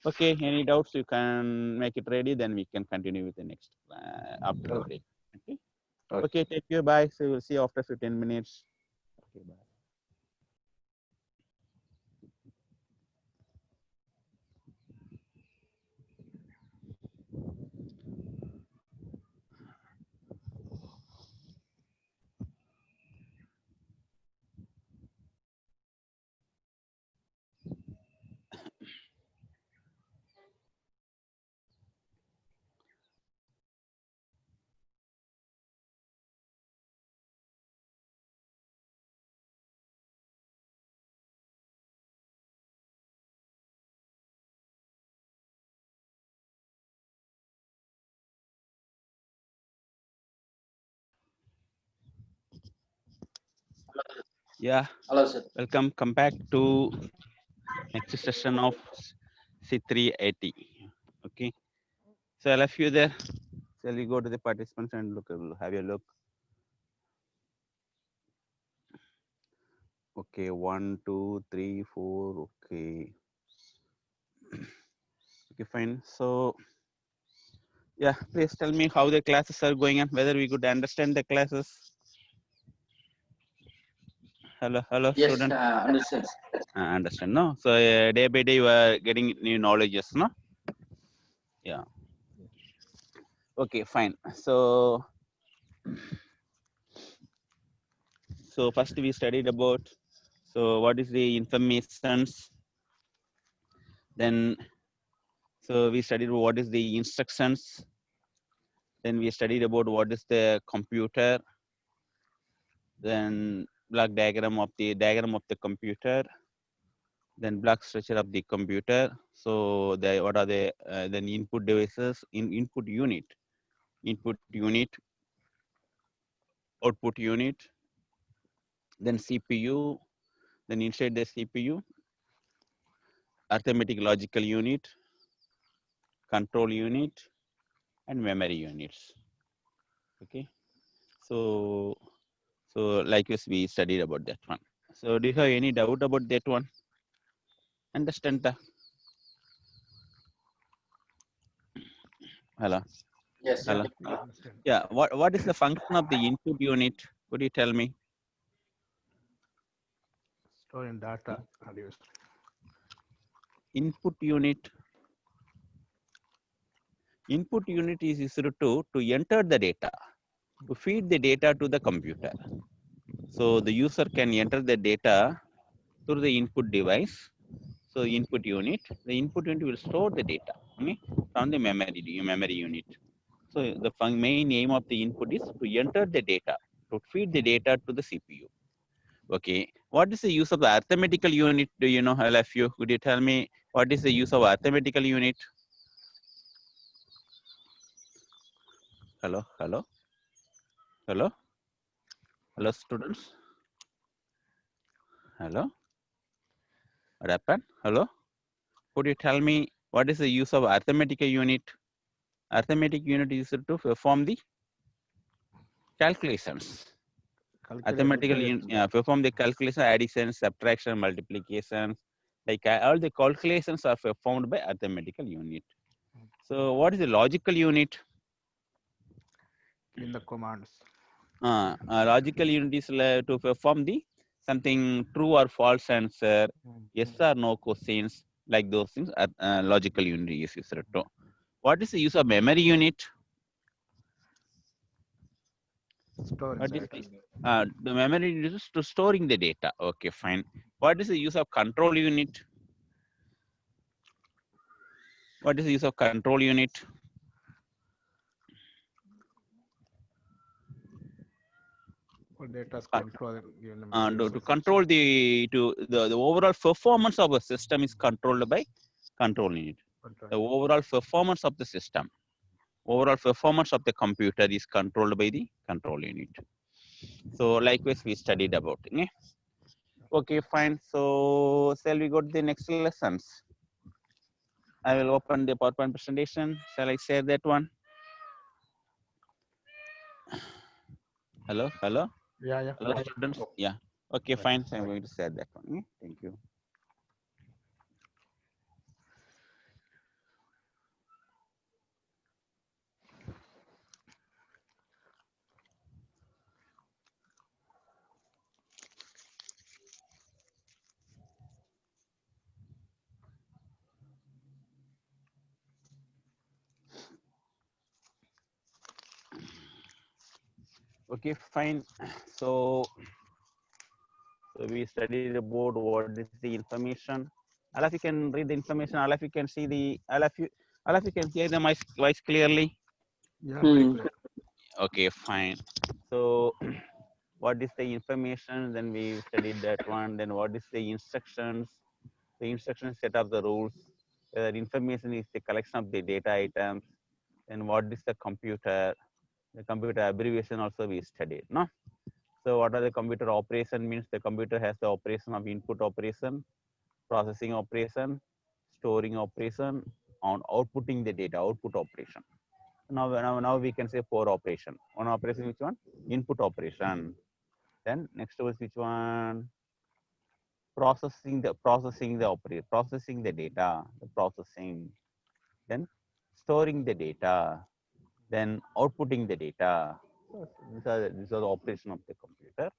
Okay, any doubts, you can make it ready, then we can continue with the next after the break. Okay, take care, bye. So we'll see you after 15 minutes. Okay, bye. Yeah, Hello, sir. welcome. Come back to next session of C380. Okay. So all of you there. Shall we go to the participants and look? Have a look. Okay, 1, 2, 3, 4. Okay. Okay, fine. So yeah, please tell me how the classes are going and whether we could understand the classes. Hello, Yes, student. understand. Understand, no? So day by day you are getting new knowledges, no? Yeah. Okay, fine. So first we studied about, so what is the informations? Then, so we studied what is the instructions. Then we studied about what is the computer. Then block diagram of the computer. Then block structure of the computer. So the what are the then input devices in input unit, output unit, then CPU, then inside the CPU, arithmetic logical unit, control unit, and memory units. Okay. So likewise we studied about that one. So do you have any doubt about that one? Understand the hello? Yes, sir. Hello. Yeah. What is the function of the input unit? Could you tell me? Storing data. Input unit. Input unit is used to enter the data, to feed the data to the computer. So the user can enter the data through the input device. So input unit, the input unit will store the data, okay, from the memory unit. So the main aim of the input is to enter the data, to feed the data to the CPU. Okay, what is the use of the arithmetical unit? Do you know, all of you? Could you tell me what is the use of arithmetical unit? Hello, students. Hello, what happened? Hello, could you tell me what is the use of arithmetical unit? Arithmetic unit is to perform the calculations. Arithmetical perform the calculation, addition, subtraction, multiplication. Like all the calculations are performed by arithmetical unit. So what is the logical unit? In the commands. Logical unit is to perform the something true or false answer, yes or no questions, like those things. Logical unit is used to. What is the use of memory unit? What is the memory unit is to storing the data. Okay, fine. What is the use of control unit? What is the use of control unit? Data control. To control the overall performance of a system is controlled by control unit. The overall performance of the system, overall performance of the computer is controlled by the control unit. So likewise we studied about it. Okay, fine. So shall we go to the next lessons? I will open the PowerPoint presentation. Shall I share that one? Hello. Yeah. Hello, students. Yeah. Okay, fine. So I'm going to share that one. Thank you. Okay, fine. So we studied about what is the information. All of you can read the information. All of you can see the. All of you can hear the voice clearly. Yeah. Okay, fine. So what is the information? Then we studied that one. Then what is the instructions? The instructions set up the rules. Whether information is the collection of the data items. Then what is the computer? The computer abbreviation also we studied. No. So what are the computer operation means? The computer has the operation of input operation, processing operation, storing operation, on outputting the data, output operation. Now we can say 4 operation. One operation, which one? Input operation. Then next was which one? Processing the data, the processing. Then storing the data. Then outputting the data. So these are the operation of the computer.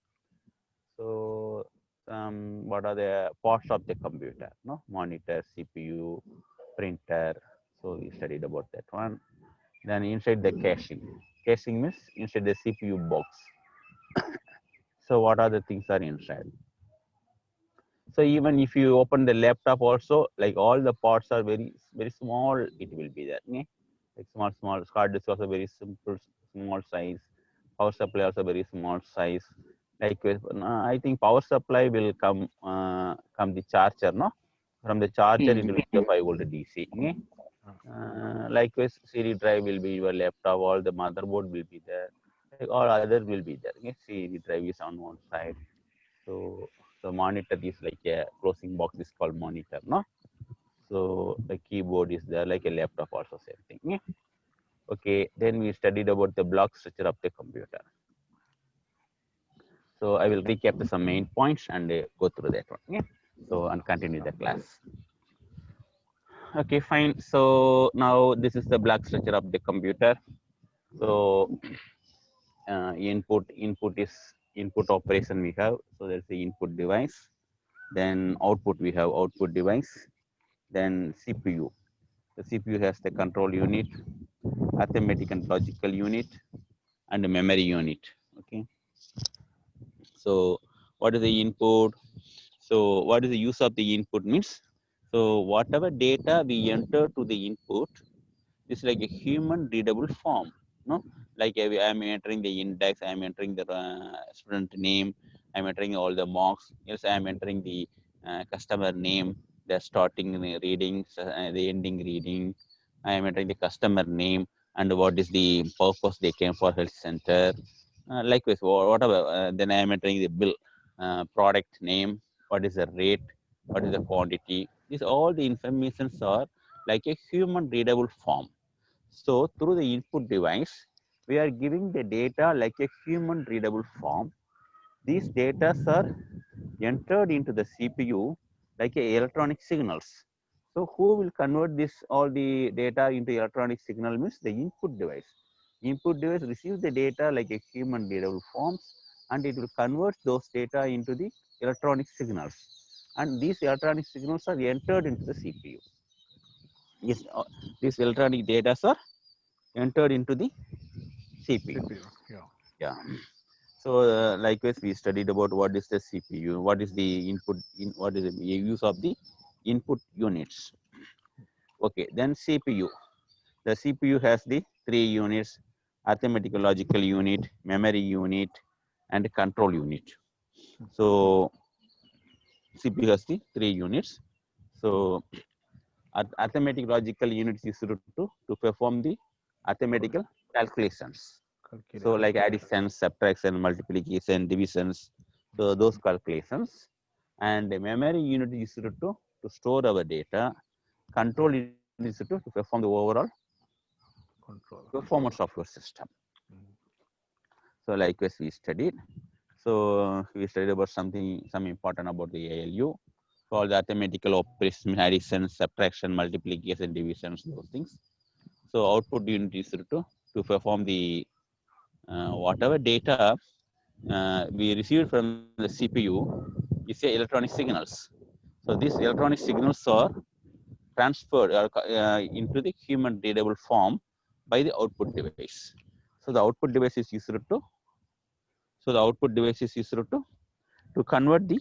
So what are the parts of the computer? No, monitor, CPU, printer. So we studied about that one. Then inside the caching. Caching means inside the CPU box. So what are the things are inside? So even if you open the laptop also, like all the parts are very small, it will be there. Okay? Like small. Hard disk also very simple, small size. Power supply also very small size. Like I think power supply will come the charger, no? From the charger it will be the 5 volt DC. Okay? Likewise, CD drive will be your laptop, all the motherboard will be there, like all other will be there. Okay? CD drive is on one side. So the monitor is like a closing box is called monitor, no? So the keyboard is there like a laptop also, same thing. Yeah? Okay, then we studied about the block structure of the computer. So I will recap some main points and go through that one. Yeah? So and continue the class. Okay, fine. So now this is the block structure of the computer. So input is input operation we have. So there's the input device. Then output we have output device. Then CPU. The CPU has the control unit, arithmetic and logical unit, and the memory unit. Okay. So what is the input? So what is the use of the input means? So whatever data we enter to the input is like a human readable form. No, like I am entering the index, I am entering the student name, I am entering all the marks. Yes, I am entering the customer name, the starting reading, the ending reading. I am entering the customer name and what is the purpose they came for health center. Likewise, whatever. Then I am entering the bill, product name, what is the rate, what is the quantity. These all the informations are like a human readable form. So through the input device, we are giving the data like a human readable form. These data are entered into the CPU like a electronic signals. So who will convert this all the data into electronic signal means the input device. Input device receives the data like a human readable forms and it will convert those data into the electronic signals. And these electronic signals are entered into the CPU. Yes, these electronic data are entered into the CPU. Yeah. So likewise, we studied about what is the CPU, what is the input, what is the use of the input units. Okay, then CPU. The CPU has the 3 units: arithmetical logical unit, memory unit, and control unit. So CPU has the 3 units. So arithmetic logical units is to perform the arithmetical calculations. So like addition, subtraction, multiplication, divisions, so those calculations. And the memory unit is to store our data. Control is to perform the overall performance of your system. So likewise we studied. So we studied about some important about the ALU. Called the arithmetical operation, addition, subtraction, multiplication, divisions, those things. So output unit is to perform the whatever data we received from the CPU is a electronic signals. So these electronic signals are transferred into the human readable form by the output device. So the output device is used to convert the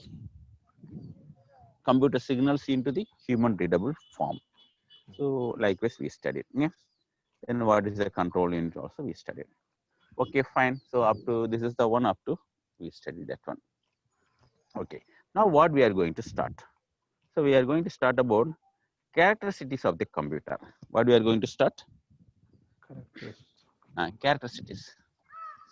computer signals into the human readable form. So likewise we studied. Yeah. Then what is the control unit also we studied. Okay, fine. So up to this is the one up to we studied that one. Okay. Now what we are going to start. So we are going to start about characteristics of the computer. What we are going to start? Characteristics.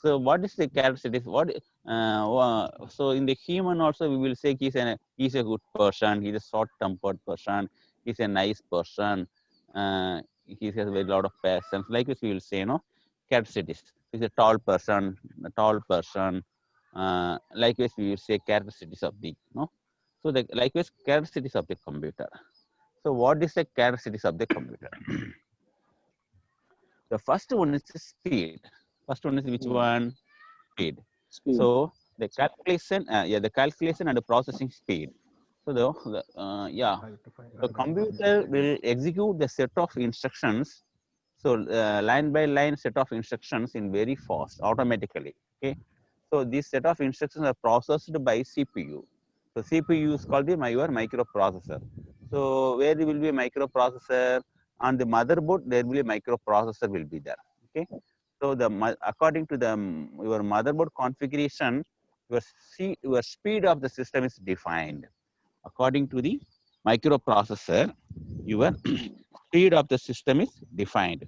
So what is the characteristics? What So in the human also we will say he's a good person, he's a short-tempered person, he's a nice person, he has a very lot of patience. Like this we will say, characteristics. He's a tall person, likewise we will say characteristics of the, so the likewise characteristics of the computer. So what is the characteristics of the computer? The first one is the speed. First one is which one? Speed. Speed. So the calculation, the calculation and the processing speed. So the computer will execute the set of instructions. So line by line set of instructions in very fast, automatically. Okay. So this set of instructions are processed by CPU. So CPU is called your microprocessor. So where there will be a microprocessor on the motherboard, there will be a microprocessor will be there. Okay. So according to the your motherboard configuration, your speed of the system is defined. According to the microprocessor, your speed of the system is defined.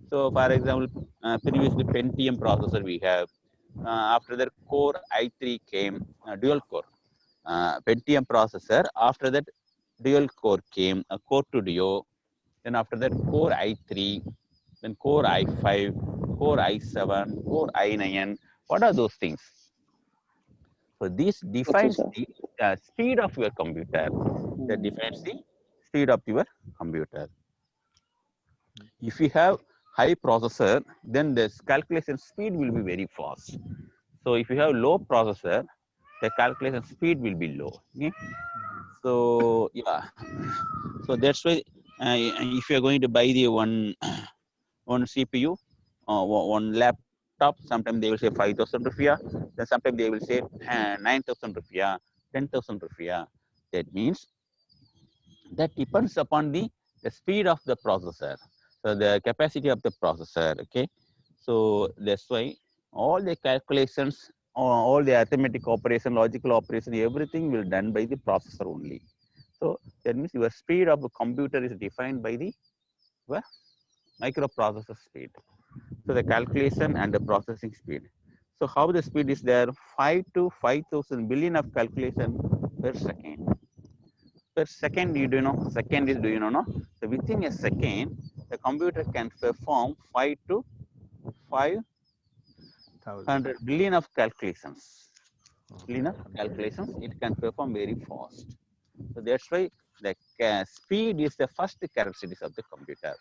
So for example, previously Pentium processor we have. After that Core i3 came, dual core. Pentium processor. After that dual core came, Core 2 Duo. Then after that Core i3, then Core i5, Core i7, Core i9. What are those things? So this defines Processor. the speed of your computer. That defines the speed of your computer. If you have high processor, then the calculation speed will be very fast. So if you have low processor, the calculation speed will be low. Okay? So yeah, so that's why if you are going to buy the one CPU, one laptop, sometimes they will say 5,000 rupiah, then sometimes they will say 9,000 rupiah, 10,000 rupiah. That means that depends upon the speed of the processor. So the capacity of the processor. Okay, so that's why all the calculations, all the arithmetic operation, logical operation, everything will done by the processor only. So that means your speed of the computer is defined by the microprocessor speed. So the calculation and the processing speed. So how the speed is there? 5 to 5,000 billion of calculation per second. Per second, do you know? Second is, do you know? No? So within a second, the computer can perform 5 to 500 billion of calculations. Billion of calculations, it can perform very fast. So that's why the speed is the first characteristic of the computer.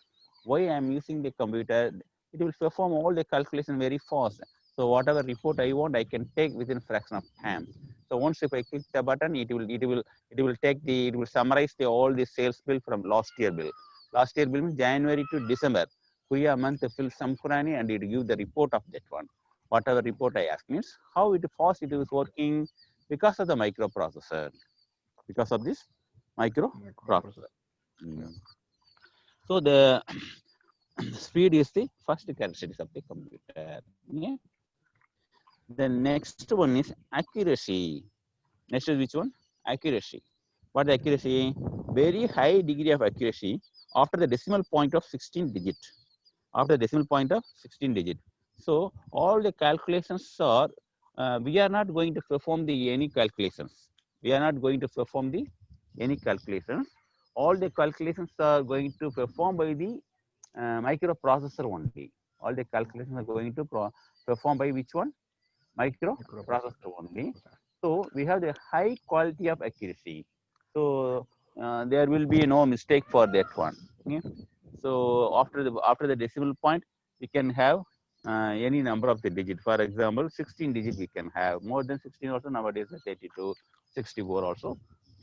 Why I am using the computer? It will perform all the calculation very fast. So whatever report I want, I can take within fraction of time. So once if I click the button, it will summarize all the sales bill from last year bill. Last year bill means January to December. Kuya month fill Samkurani and it give the report of that one. Whatever report I ask means how fast it is working because of the microprocessor. Because of this microprocessor. So the speed is the first characteristic of the computer. Yeah. The next one is accuracy. Next is which one? Accuracy. What is accuracy? Very high degree of accuracy after the decimal point of 16 digit. After the decimal point of 16 digit. So all the calculations are, we are not going to perform any calculations. We are not going to perform any calculations. All the calculations are going to perform by the microprocessor only. All the calculations are going to perform by which one? Microprocessor only. So we have the high quality of accuracy. So there will be no mistake for that one. Okay? So after the decimal point, we can have any number of the digit. For example, 16 digit we can have. More than 16 also nowadays, 32, 64 also.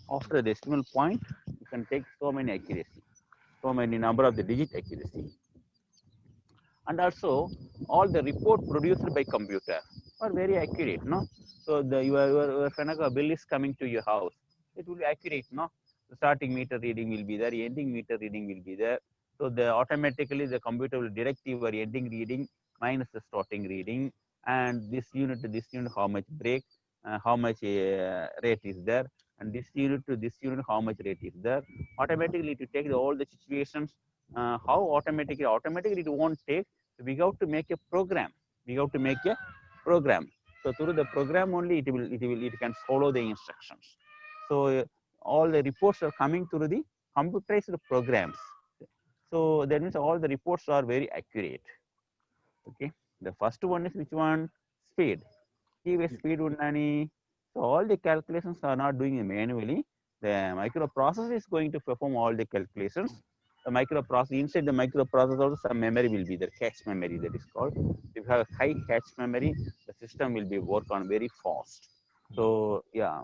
After the decimal point, you can take so many accuracy, so many number of the digit accuracy. And also all the report produced by computer are very accurate, no? So your Fenaka bill is coming to your house, it will be accurate, no? The starting meter reading will be there, ending meter reading will be there. So automatically the computer will direct your ending reading minus the starting reading, and this unit to this unit how much break, how much rate is there, and this unit to this unit how much rate is there. Automatically to take all the situations, how automatically it won't take. We have to make a program. We have to make a program. So through the program only it can follow the instructions. So all the reports are coming through the computerized programs. So that means all the reports are very accurate. Okay. The first one is which one? Speed. Speed undani. So all the calculations are not doing it manually. The microprocessor is going to perform all the calculations. The microprocessor, inside the microprocessor also some memory will be there, cache memory that is called. If you have a high cache memory, the system will be work on very fast. So yeah,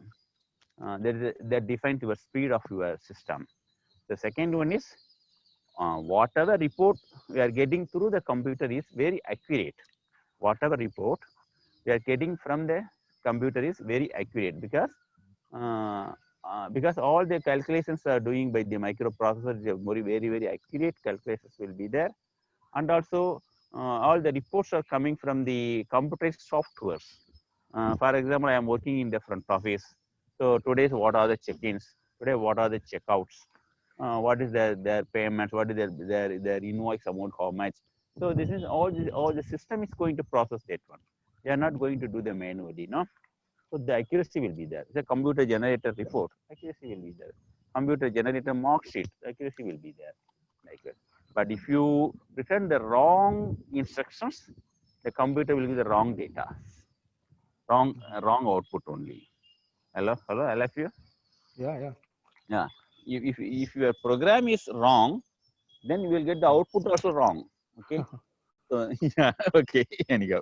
that defines your speed of your system. The second one is whatever report we are getting through the computer is very accurate. Whatever report we are getting from the computer is very accurate because all the calculations are doing by the microprocessor, very accurate calculations will be there, and also all the reports are coming from the computerized softwares. For example, I am working in the front office. So today's what are the check-ins? Today what are the checkouts? What is their payments? What is their invoice amount? How much? So this is all the system is going to process that one. They are not going to do the manually, no. So the accuracy will be there. The computer generated report, accuracy will be there. Computer generated mark sheet, accuracy will be there. Like that. But if you return the wrong instructions, the computer will give the wrong data, wrong output only. Hello, I love you. Yeah. If your program is wrong, then you will get the output also wrong. Okay. So yeah. Okay. Anyhow.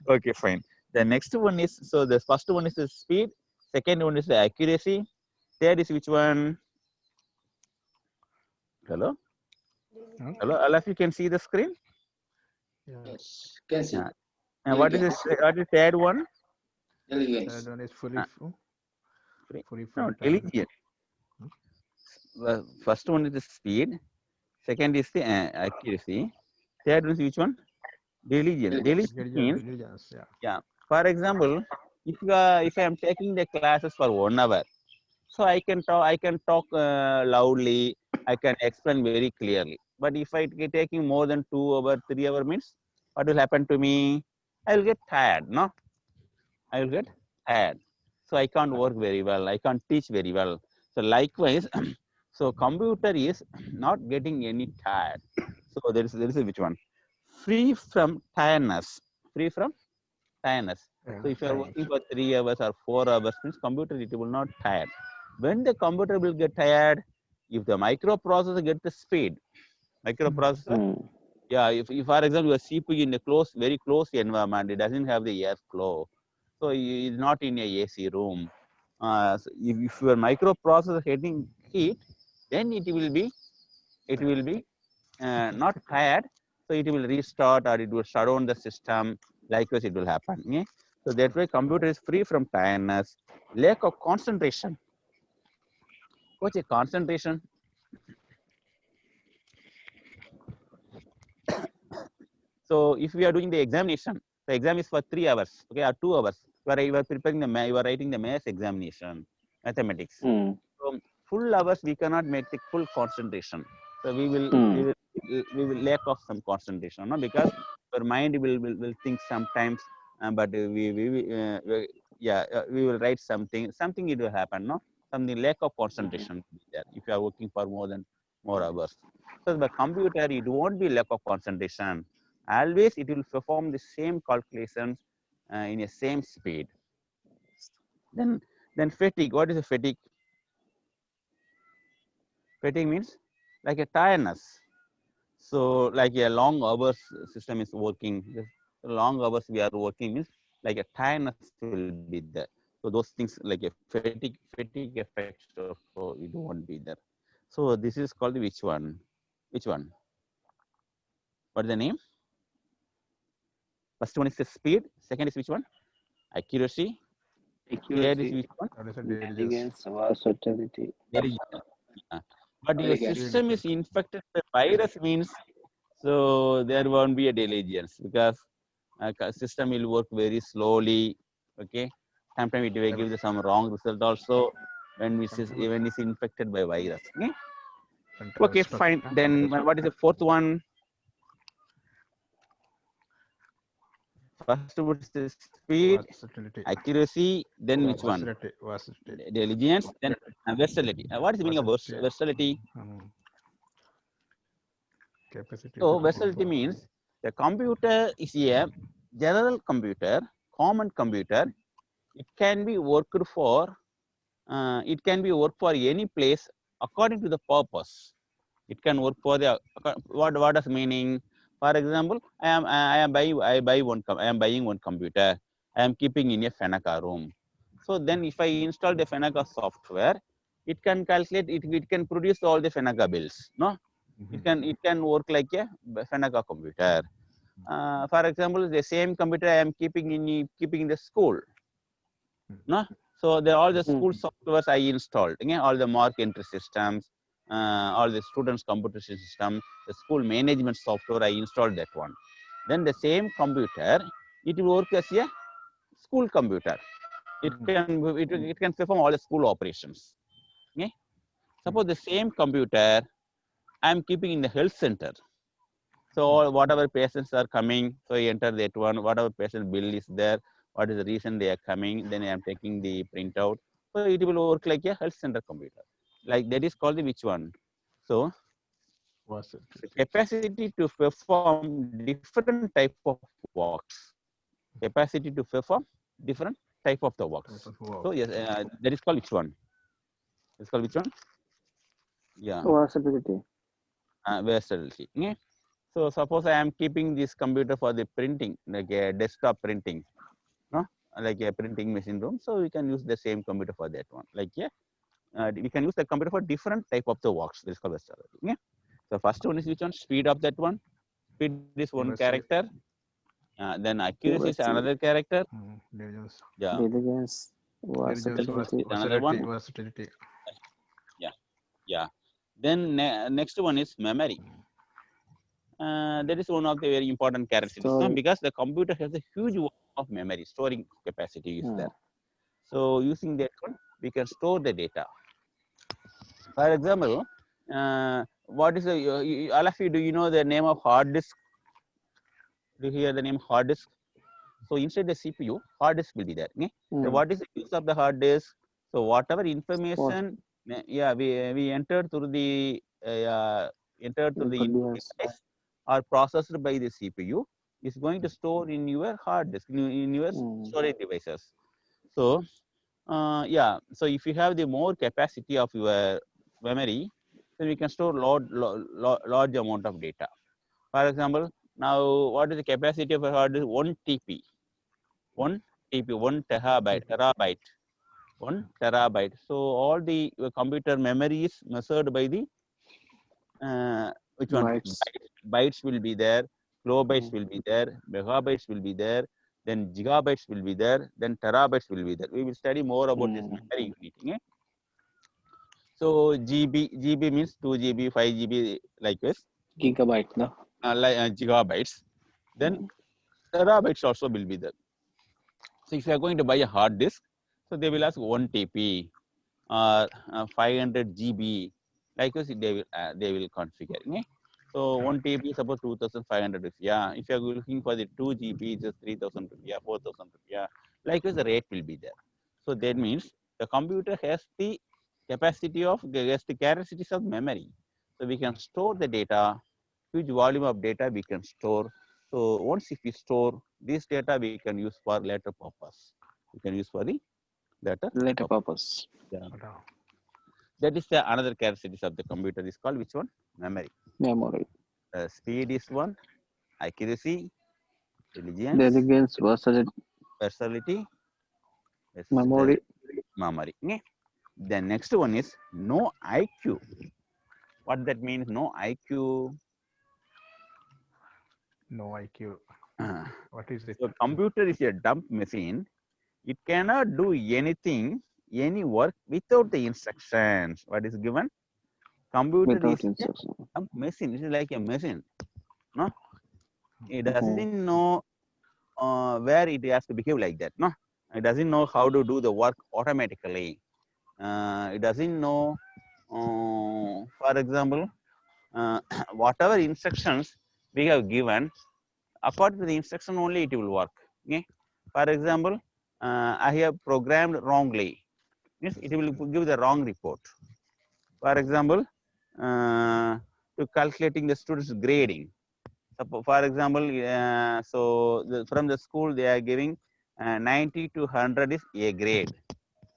Okay. Fine. The next one is, so the first one is the speed. Second one is the accuracy. Third is which one? Hello. Hello. All of you can see the screen. Yes, can see. Yeah. And what is this? What is third one? Elegance. That one is Free. fully No, full time. diligent. First one is the speed. Second is the accuracy. Third one is which one? Diligence. Diligence means, Diligence, yeah. yeah. For example, if I am taking the classes for 1 hour, so I can talk loudly. I can explain very clearly. But if I taking more than 2 hours, 3 hours means, what will happen to me? I will get tired. No, I will get tired. So I can't work very well. I can't teach very well. So likewise, so computer is not getting any tired. So there is a which one? Free from tiredness. Free from tiredness. Yeah, So if you are working for 3 hours or 4 hours, means computer it will not tired. When the computer will get tired, if the microprocessor get the speed, microprocessor, yeah, if for example your CPU in a very close environment, it doesn't have the airflow, so it's not in a AC room. So if your microprocessor getting heat, then it will be not tired, so it will restart or it will shut down the system. Likewise, it will happen. Yeah? So that way, computer is free from tiredness, lack of concentration. What's a concentration? So if we are doing the examination, the exam is for 3 hours, okay, or 2 hours. You are preparing you are writing the maths examination, mathematics. So full hours we cannot make the full concentration. So we will lack of some concentration, no? Because our mind will think sometimes, but we will write something it will happen, no? Something lack of concentration there if you are working for more hours. So the computer, it won't be lack of concentration. Always it will perform the same calculations in a same speed. Then fatigue. What is a fatigue? Fatigue means like a tiredness. So like a long hours system is working. Long hours we are working means like a tiredness will be there. So those things like a fatigue effect, so it won't be there. So this is called which one? Which one? What is the name? First one is the speed. Second is which one? Accuracy. Third is which one? Diligence. Versatility. But your system is infected by virus means, so there won't be a diligence because system will work very slowly. Okay, sometimes it will give some wrong result also when it's infected by virus. Okay, fine. Then what is the fourth one? First what's the speed, Versatility. accuracy, then which one? Versatility. Versatility. Diligence, then versatility. What is the meaning of versatility? Capacity So to versatility perform. means the computer is a general computer, common computer. It can be worked for any place according to the purpose. It can work for the what does meaning? For example, I am buying one computer. I am keeping in a Fenaka room. So then if I install the Fenaka software, it can calculate it can produce all the Fenaka bills. No, it can work like a Fenaka computer. For example, the same computer I am keeping in the school. No, so all the school softwares I installed. Again, all the mark entry systems, all the students' computer system, the school management software I installed that one. Then the same computer, it will work as a school computer. It can perform all the school operations. Okay? Suppose the same computer I am keeping in the health center. So whatever patients are coming, so I enter that one. Whatever patient bill is there, what is the reason they are coming? Then I am taking the printout. So it will work like a health center computer. Like that is called the which one? So the capacity to perform different type of works. Capacity to perform different type of the works. So yes, that is called which one? It's called which one? Yeah. Versatility. Versatility. Okay. So suppose I am keeping this computer for the printing, like a desktop printing, no, like a printing machine room. So we can use the same computer for that one. Like we can use the computer for different type of the works. This is called versatility. Yeah. So first one is which one? Speed of that one. Speed is one character. Then accuracy is another character. Yeah. Diligence. Versatility is another one. Versatility. Yeah. Yeah. Then next one is memory. That is one of the very important characteristics because the computer has a huge amount of memory, storing capacity is there. So using that one, we can store the data. For example, what is all of you, do you know the name of hard disk? Do you hear the name hard disk? So inside the CPU, hard disk will be there. Okay? So what is the use of the hard disk? So whatever information, we entered through the device or processed by the CPU is going to store in your hard disk, in your storage devices. So so if you have the more capacity of your memory, then we can store large amount of data. For example, now what is the capacity of a hard disk? 1 TB, 1 terabyte, 1 terabyte. So all the computer memory is measured by the which one? Bytes will be there, kilobytes will be there, megabytes will be there, then gigabytes will be there, then terabytes will be there. We will study more about this memory unit. Okay? So GB means 2 GB, 5 GB, like this. Gigabyte, no? Gigabytes. Then terabytes also will be there. So if you are going to buy a hard disk, so they will ask 1 TB or 500 GB, like this they will configure. Okay? So 1 TB is about 2,500 rupiah. If you are looking for the 2 GB, it's just 3,000 rupiah, 4,000 rupiah. Likewise, the rate will be there. So that means the computer has the capacity of the characteristics of memory. So we can store the data, huge volume of data we can store. So once if we store this data, we can use for later purpose. We can use for the later purpose. Yeah. That is the another characteristics of the computer is called which one? Memory. Memory. Speed is one, accuracy, diligence, versatility, memory. Okay. The next one is no IQ. What that means? No IQ. No IQ. What is it? So computer is a dumb machine. It cannot do anything, any work without the instructions. What is given? Computer is a machine. It is like a machine. No, it doesn't know where it has to behave like that. No, it doesn't know how to do the work automatically. It doesn't know, for example, whatever instructions we have given, according to the instruction only it will work. Okay? For example, I have programmed wrongly, means it will give the wrong report. For example, to calculating the students' grading. For example, from the school they are giving 90 to 100 is A grade,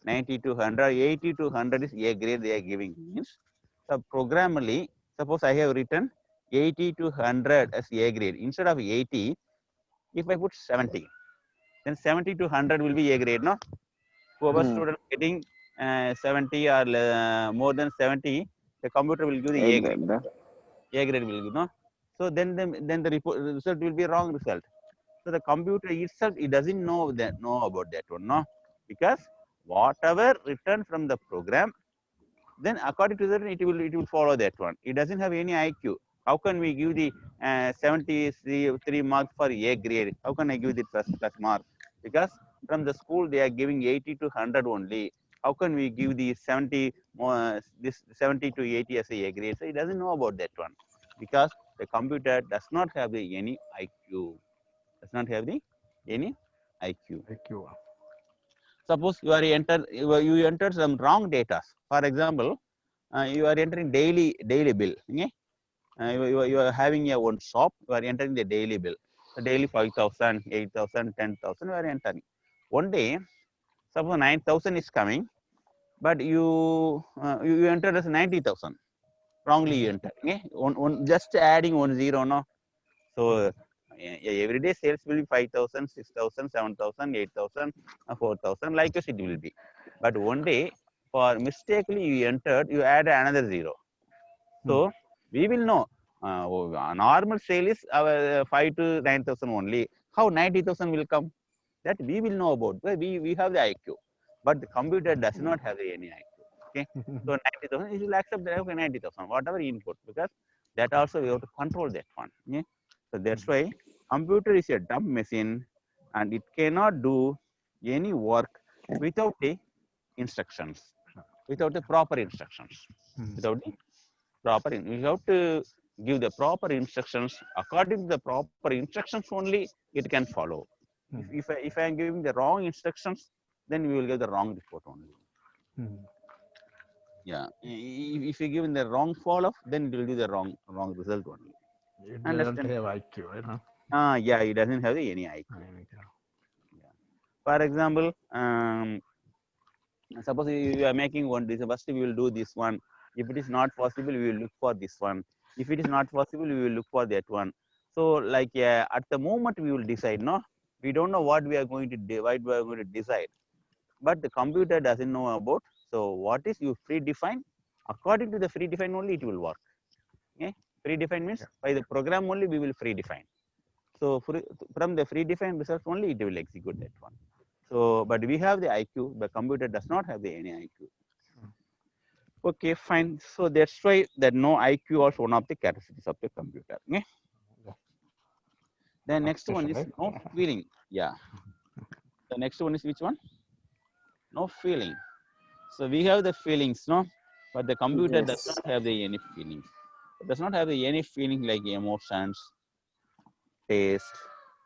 90 to 100, 80 to 100 is A grade they are giving. Means, so programmally, suppose I have written 80 to 100 as A grade. Instead of 80, if I put 70, then 70 to 100 will be A grade, no? Whoever student getting 70 or more than 70, the computer will give the A grade. A grade will give, no? So then the result will be wrong result. So the computer itself, it doesn't know about that one, no? Because whatever written from the program, then according to that it will follow that one. It doesn't have any IQ. How can we give the 73 marks for A grade? How can I give the plus mark? Because from the school they are giving 80 to 100 only. How can we give the 70 this 70 to 80 as a grade? So it doesn't know about that one, because the computer does not have any IQ. Does not have any IQ. IQ. Suppose you enter some wrong data. For example, you are entering daily bill. Okay? You are having your own shop. You are entering the daily bill. So daily 5,000, 8,000, 10,000. You are entering. One day, suppose 9,000 is coming, but you entered as 90,000. Wrongly you enter. Okay? Just adding 1 0, no. So everyday sales will be 5,000, 6,000, 7,000, 8,000, 4,000, like this it will be. But one day, for mistakenly you entered, you add another 0. So we will know normal sale is 5 to 9,000 only. How 90,000 will come? That we will know about. We have the IQ, but the computer does not have any IQ. Okay, so 90,000, it will accept that 90,000, whatever input, because that also we have to control that one. Okay? So that's why computer is a dumb machine, and it cannot do any work without the instructions, without the proper instructions, without the proper. We have to give the proper instructions. According to the proper instructions only, it can follow. If I am giving the wrong instructions, then we will get the wrong report only. Yeah. If you give the wrong follow-up, then it will do the wrong result only. It doesn't have IQ, right? Yeah, it doesn't have any IQ. Yeah. For example, suppose you are making one. First we will do this one. If it is not possible, we will look for this one. If it is not possible, we will look for that one. So like at the moment we will decide. No, we don't know what we are going to decide. But the computer doesn't know about. So what is you predefine? According to the predefine only it will work. Okay? Predefine means by the program only we will predefine. So from the predefined results only it will execute that one. So, but we have the IQ, the computer does not have any IQ. Okay, fine. So that's why that no IQ also one of the characteristics of the computer. Okay? The next one is no feeling. Yeah. The next one is which one? No feeling. So we have the feelings, no? But the computer does not have any feelings. It does not have any feeling like emotions, taste,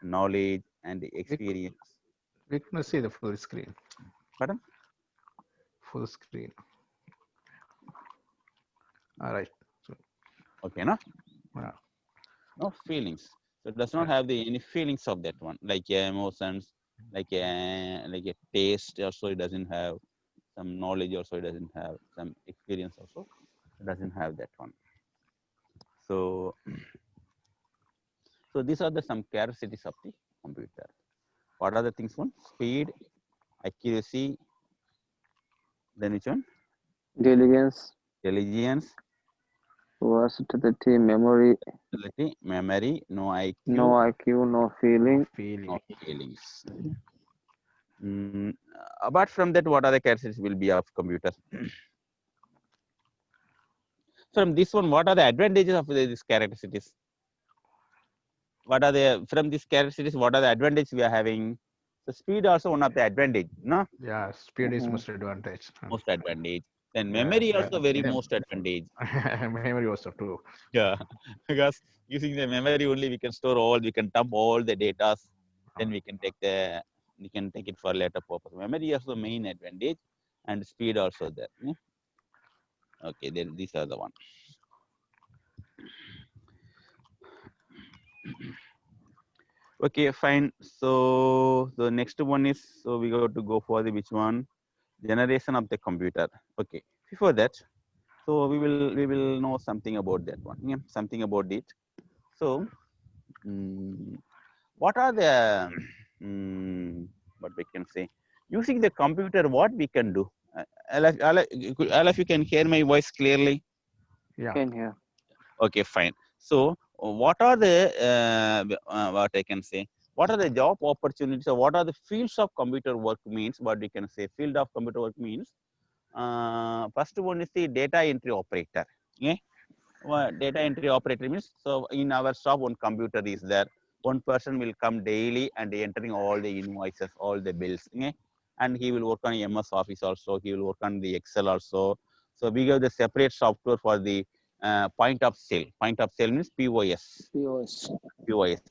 knowledge, and the experience. We can see the full screen. Pardon? Full screen. All right. So, okay, no? Yeah. No feelings. So it does not have any feelings of that one, like emotions, like a taste also it doesn't have, some knowledge also it doesn't have, some experience also it doesn't have that one. So these are the some characteristics of the computer. What are the things? One, speed, accuracy, then which one? Diligence, versatility, memory, no IQ, no IQ, no feeling, no feelings. Apart from that, what are the characteristics will be of computer? From this one, what are the advantages of these characteristics? What are the from these characteristics? What are the advantages we are having? So speed also one of the advantage, no? Yeah, speed is most advantage. Most advantage. Then memory also very most advantage. Memory also too. Yeah, because using the memory only we can store all, we can dump all the data. Then we can take it for later purpose. Memory is the main advantage, and speed also there. Okay, then these are the one. Okay, fine. So the next one is, so we got to go for the which one? Generation of the computer. Okay. Before that, so we will know something about that one. Yeah, something about it. So, what are the what we can say? Using the computer, what we can do? All of you can hear my voice clearly. Yeah. Can hear. Okay, fine. So, what are the what I can say? What are the job opportunities, or what are the fields of computer work means? What we can say? Field of computer work means. First one is the data entry operator. Okay, data entry operator means, so in our shop one computer is there. One person will come daily and entering all the invoices, all the bills. Okay? And he will work on MS Office also. He will work on the Excel also. So we have the separate software for the point of sale. Point of sale means POS. POS.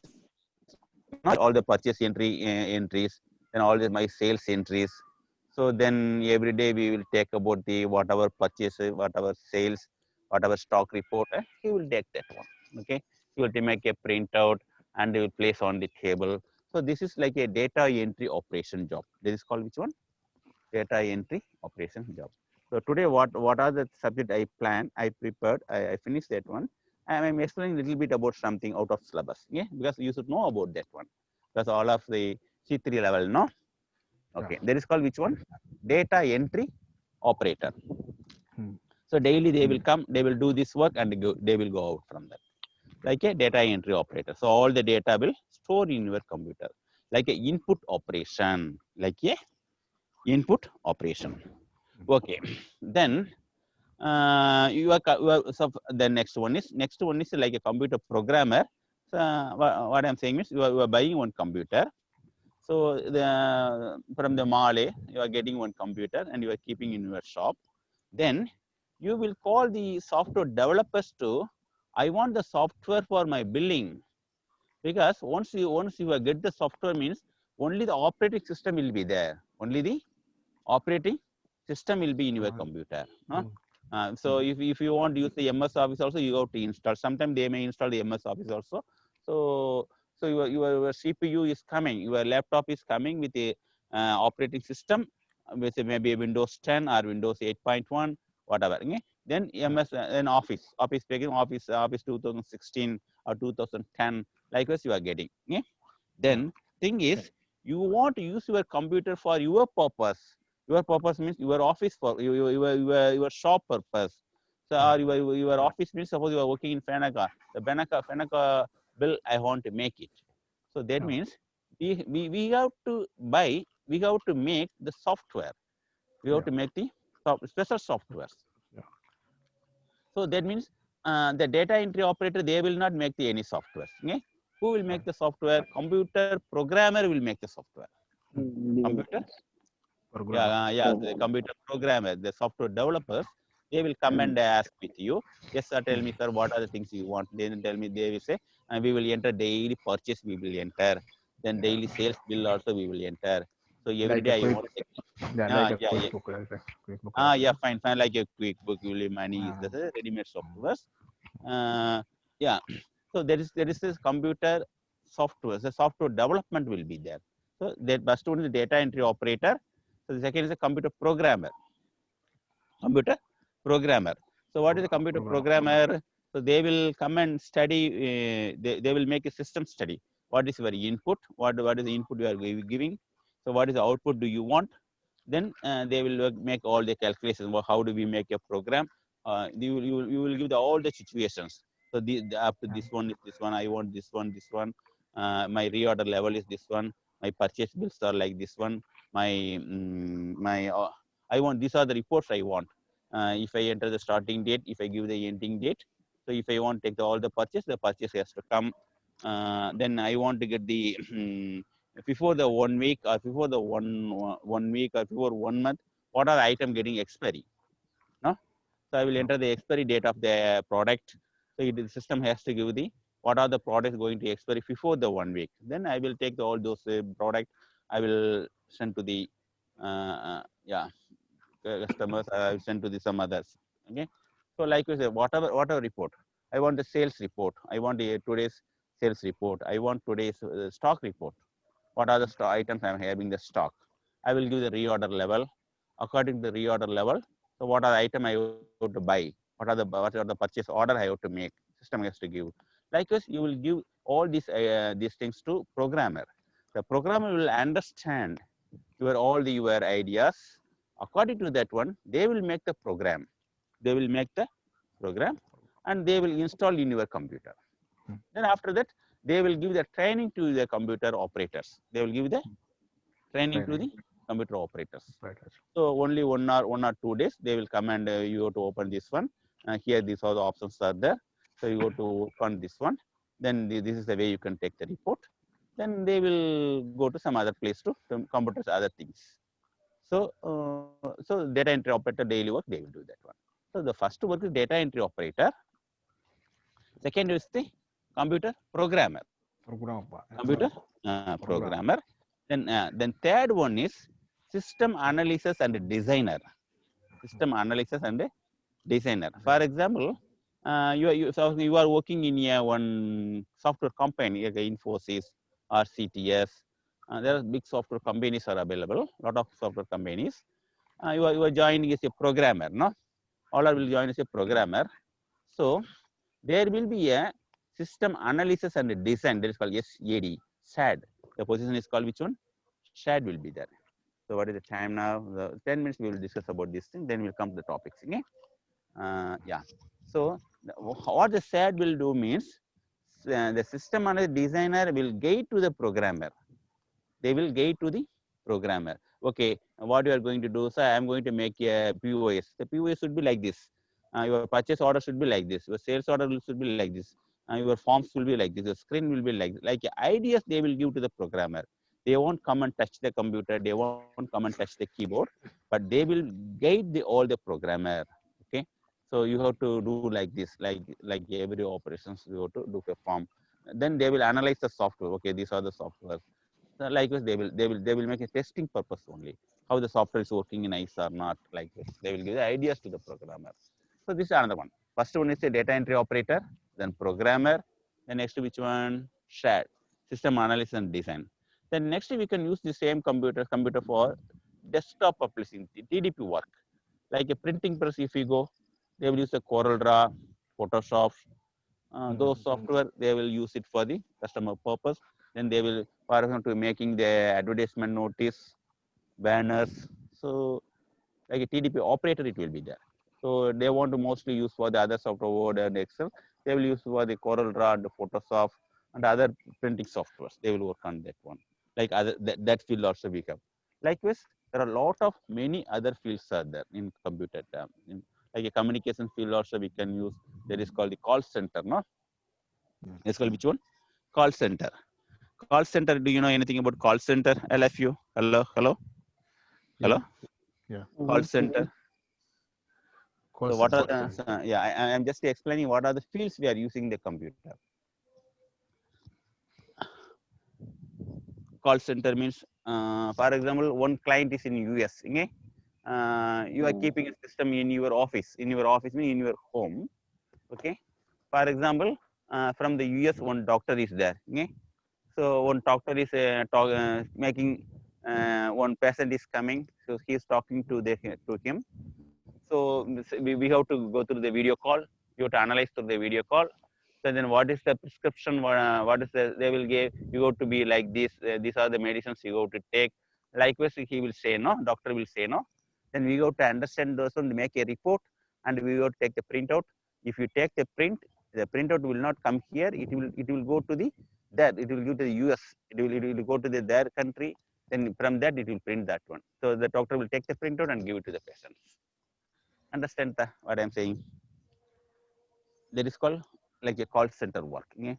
Not all the purchase entries, and all my sales entries. So then every day we will take about the whatever purchases, whatever sales, whatever stock report, he will take that one. Okay, he will make a printout and he will place on the table. So this is like a data entry operation job. This is called which one? Data entry operation job. So today, what are the subject I planned? I prepared. I finished that one. I'm explaining a little bit about something out of syllabus. Yeah, because you should know about that one. Because all of the C3 level, no. Okay, that is called which one? Data entry operator. So daily they will come, they will do this work, and they will go out from that. Like a data entry operator. So all the data will store in your computer. Like a input operation. Like a input operation. Okay. Then so the next one is like a computer programmer. So what I'm saying is you are buying one computer. So from the mall, you are getting one computer and you are keeping in your shop. Then you will call the software developers to, I want the software for my billing, because once you get the software means only the operating system will be there. Only the operating system will be in your computer. No? So if you want to use the MS Office also, you have to install. Sometimes they may install the MS Office also. So your CPU is coming, your laptop is coming with a operating system with maybe Windows 10 or Windows 8.1, whatever. Okay? Then MS and Office speaking Office 2016 or 2010, likewise you are getting. Okay? Then thing is, you want to use your computer for your purpose. Your purpose means your office for your shop purpose. So or your office means, suppose you are working in Fenaka, the Fenaka bill I want to make it. So that means we have to make the software. We have to make the special softwares. So that means the data entry operator, they will not make any software. Okay? Who will make the software? Computer programmer will make the software. Computer? The computer programmer, the software developers, they will come and ask with you. Yes, sir, tell me, sir, what are the things you want? Then tell me, they will say, and we will enter daily purchase, we will enter. Then daily sales bill also we will enter. So every day I want fine, like a QuickBook, money is the ready-made software. So there is this computer software, the software development will be there. So that first one is the data entry operator. So the second is a computer programmer. Computer programmer. So what is a computer programmer? So they will come and study. They will make a system study. What is your input? What is the input you are giving? So what is the output do you want? Then they will make all the calculations. Well, how do we make a program? You will give all the situations. So after this one is this one. I want this one. This one. My reorder level is this one. My purchase bills are like this one. I want, these are the reports I want. If I enter the starting date, if I give the ending date. So if I want to take all the purchase has to come. Then I want to get the before the 1 week or before the one week or before 1 month, what are the item getting expiry? No? So I will enter the expiry date of the product. So the system has to give the what are the products going to expire before the 1 week. Then I will take all those product, I will send to the customers, I will send to the some others. Okay. So like we say, whatever report, I want the sales report, I want today's sales report, I want today's stock report. What are the items I am having the stock? I will give the reorder level. According to the reorder level, so what are the item I have to buy? What are the purchase order I have to make? System has to give. Likewise, you will give all these things to programmer. The programmer will understand your ideas. According to that one, they will make the program. They will make the program, and they will install in your computer. Then after that, they will give the training to the computer operators. They will give the training to the computer operators. Right. So only 1 or 2 days, they will come and you have to open this one. Here, these are the options are there. So you go to open this one. Then this is the way you can take the report. Then they will go to some other place to computers, other things. So, so data entry operator daily work, they will do that one. So the first work is data entry operator. Second is the computer programmer. Computer programmer. Then third one is system analysis and designer. System analysis and designer. For example, you are working in one software company like Infosys or CTS. There are big software companies are available. Lot of software companies. You are joining as a programmer, no? All will join as a programmer. So there will be a system analysis and design. That is called SAD. SAD. The position is called which one? SAD will be there. So what is the time now? 10 minutes we will discuss about this thing. Then we'll come to the topics. Okay? Yeah. So what the SAD will do means the system analysis designer will guide to the programmer. They will guide to the programmer. Okay, what you are going to do? So I am going to make a POS. The POS should be like this. Your purchase order should be like this. Your sales order should be like this. Your forms will be like this. Your screen will be like this. Like ideas they will give to the programmer. They won't come and touch the computer. They won't come and touch the keyboard, but they will guide all the programmer. Okay, so you have to do like this, like every operations you have to do perform. Then they will analyze the software. Okay, these are the software. So likewise, they will make a testing purpose only. How the software is working in nice or not. Like this, they will give the ideas to the programmer. So this is another one. First one is a data entry operator, then programmer. Then next which one? SHAD, system analysis and design. Then next we can use the same computer for desktop publishing, TDP work. Like a printing press, if you go, they will use a CorelDRAW, Photoshop. Those software they will use it for the customer purpose. Then they will, for example, to making the advertisement notice, banners. So like a TDP operator, it will be there. So they want to mostly use for the other software, Word and Excel. They will use for the CorelDRAW, the Photoshop, and other printing softwares. They will work on that one. Like other that field also become. Likewise, there are a lot of many other fields are there in computer term. Like a communication field also we can use. That is called the call center, no? It's called which one? Call center. Call center. Do you know anything about call center? LFU. Hello. Yeah. Call center. Call So what are center. the, I am just explaining what are the fields we are using the computer. Call center means, for example, one client is in US. Okay? You are keeping a system in your office. In your office means in your home. Okay. For example, from the US, one doctor is there. Okay? So one doctor is making one patient is coming. So he is talking to him. So we have to go through the video call. You have to analyze through the video call. So then what is the prescription? What is they will give? You have to be like this. These are the medicines you have to take. Likewise, he will say no. Doctor will say no. Then we have to understand those and make a report, and we have to take the printout. If you take the printout will not come here. It will go to the there. It will go to the US. It will go to their country. Then from that it will print that one. So the doctor will take the printout and give it to the patient. Understand what I'm saying? That is called like a call center work. Yeah?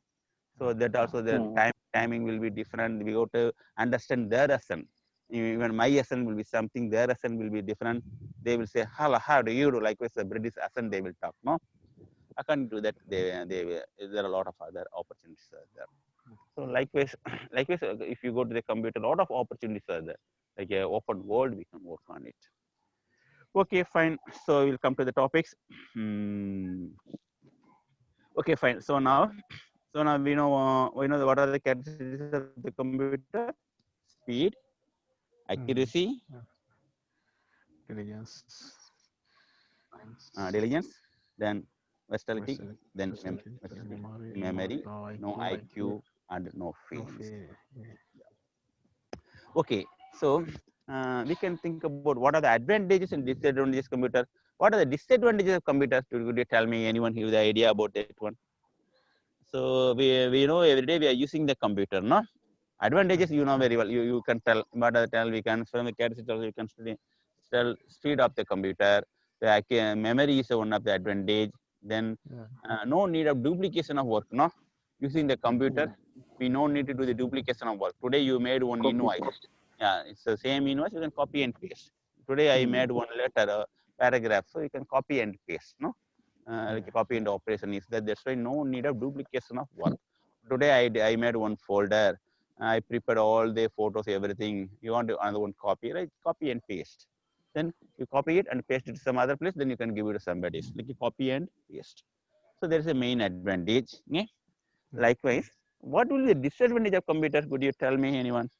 So that also the timing will be different. We have to understand their accent. Even my accent will be something, their accent will be different. They will say, hello, how do you do? Likewise, the British accent they will talk. No? According to that, there are a lot of other opportunities are there. So likewise, if you go to the computer, a lot of opportunities are there. Like a open world, we can work on it. Okay, fine. So we'll come to the topics. Okay, fine. So now we know what are the characteristics of the computer: speed, accuracy, Diligence. diligence, then versatility, Versatility, then memory, no IQ, and no feelings. Okay, so we can think about what are the advantages and disadvantages of computer. What are the disadvantages of computers? Could you tell me? Anyone have the idea about that one? So we know every day we are using the computer, no? Advantages you know very well. You can tell, but we can from the characteristics you can tell speed of the computer. The memory is one of the advantage. Then no need of duplication of work, no? Using the computer, we no need to do the duplication of work. Today you made one invoice. Yeah, it's the same invoice. You can copy and paste. Today I made one letter, paragraph, so you can copy and paste, no? Like copy and operation is that. That's why no need of duplication of work. Today I made one folder. I prepared all the photos, everything. You want to another one copy, right? Copy and paste. Then you copy it and paste it to some other place. Then you can give it to somebody. Like you copy and paste. So there is a main advantage. Yeah? Likewise, what will be the disadvantage of computer? Could you tell me, anyone?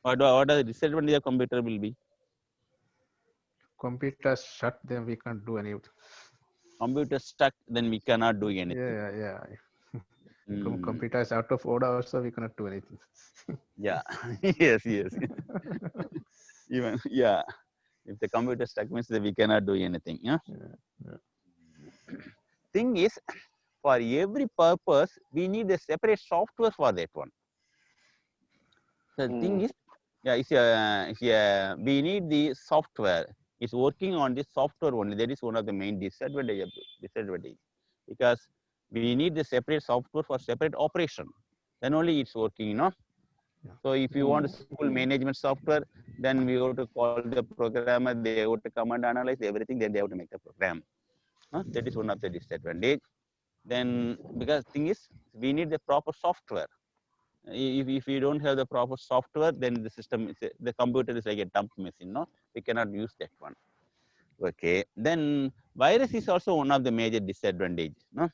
What are the disadvantage of computer will be? Computer shut, then we can't do anything. Computer stuck, then we cannot do anything. Yeah. Computer is out of order, also we cannot do anything. Yeah. yes. Even yeah. If the computer stuck means that we cannot do anything. Yeah. Thing is, for every purpose, we need a separate software for that one. The thing is, we need the software. It's working on this software only. That is one of the main disadvantage. Because we need the separate software for separate operation. Then only it's working, you know. So if you want a simple management software, then we have to call the programmer. They have to come and analyze everything. Then they have to make the program. That is one of the disadvantage. Then because thing is, we need the proper software. If we don't have the proper software, then the system is the computer is like a dump machine. No, we cannot use that one. Okay. Then virus is also one of the major disadvantages. No.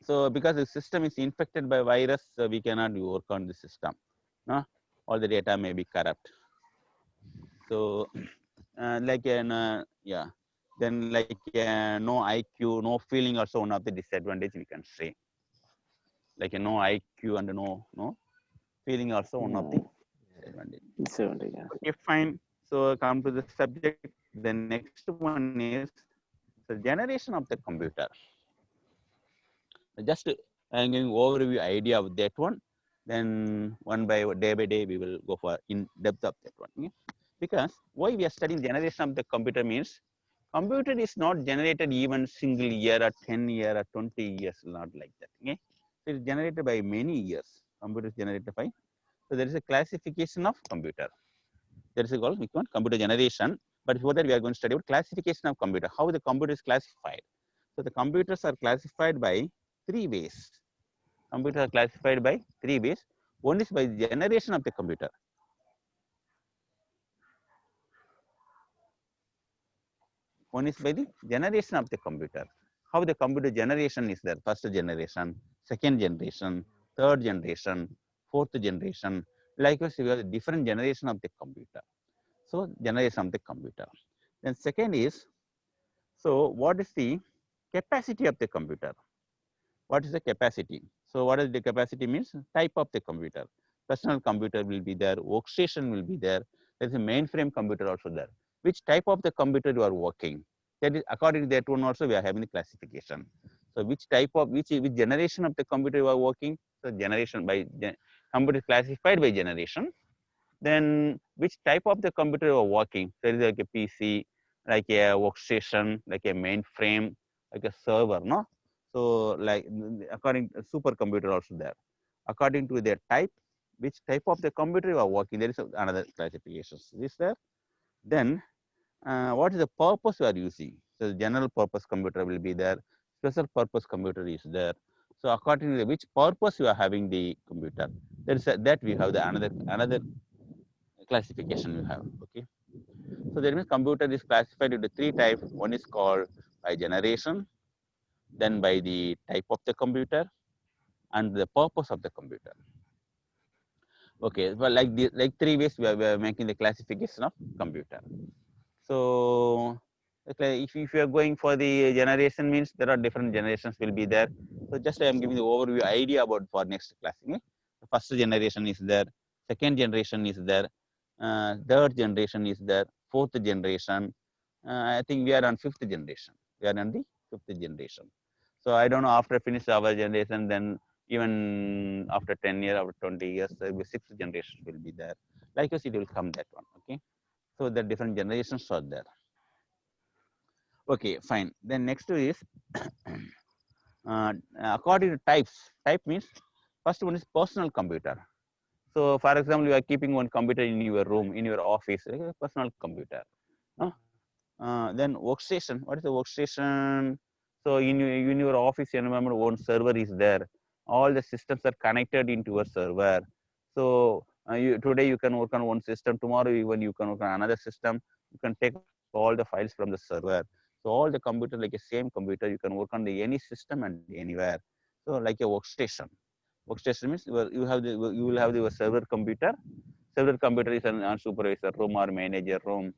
So because the system is infected by virus, we cannot work on the system. No, all the data may be corrupt. So then like no IQ, no feeling also one of the disadvantage we can say. Like no IQ and no feeling also one of the disadvantage. Okay, fine. So come to the subject. The next one is the generation of the computer. Just I'm giving overview idea of that one. Then day by day we will go for in depth of that one. Okay? Because why we are studying generation of the computer means computer is not generated even single year or 10 years or 20 years, not like that. Okay? So it's generated by many years. Computer is generated by. So there is a classification of computer. There is a called computer generation. But before that, we are going to study about classification of computer. How the computer is classified. So the computers are classified by 3 ways. Computers are classified by 3 ways. One is by generation of the computer. One is by the generation of the computer. How the computer generation is there? First generation, second generation, third generation, fourth generation. Likewise, we have a different generation of the computer. So generation of the computer. Then second is, so what is the capacity of the computer? What is the capacity? So what is the capacity means? Type of the computer. Personal computer will be there, workstation will be there. There is a mainframe computer also there. Which type of the computer you are working? That is according to that one also we are having the classification. So which type of which generation of the computer you are working? So generation by computer classified by generation. Then which type of the computer you are working? There is like a PC, like a workstation, like a mainframe, like a server, no? So like according to supercomputer also there. According to their type, which type of the computer you are working, there is another classification. Is there? Then what is the purpose you are using? So general purpose computer will be there. Special purpose computer is there. So according to which purpose you are having the computer, that we have the another classification we have. Okay. So that means computer is classified into three types. One is called by generation, then by the type of the computer, and the purpose of the computer. Okay, well, like three ways we are making the classification of computer. So if you are going for the generation, means there are different generations will be there. So just I am giving the overview idea about for next class. Okay? The first generation is there, second generation is there, third generation is there, fourth generation. I think we are on fifth generation. We are on the fifth generation. So I don't know, after finish our generation, then even after 10 years, after 20 years, the sixth generation will be there. Likewise, it will come that one. Okay. So the different generations are there. Okay, fine. Then next is according to types. Type means first one is personal computer. So for example, you are keeping one computer in your room, in your office, like a personal computer. Then workstation. What is the workstation? So in your office environment, one server is there. All the systems are connected into a server. So today you can work on one system. Tomorrow even you can work on another system. You can take all the files from the server. So all the computer, like a same computer, you can work on any system and anywhere. So like a workstation. Workstation means you will have your server computer. Server computer is a supervisor room or manager room.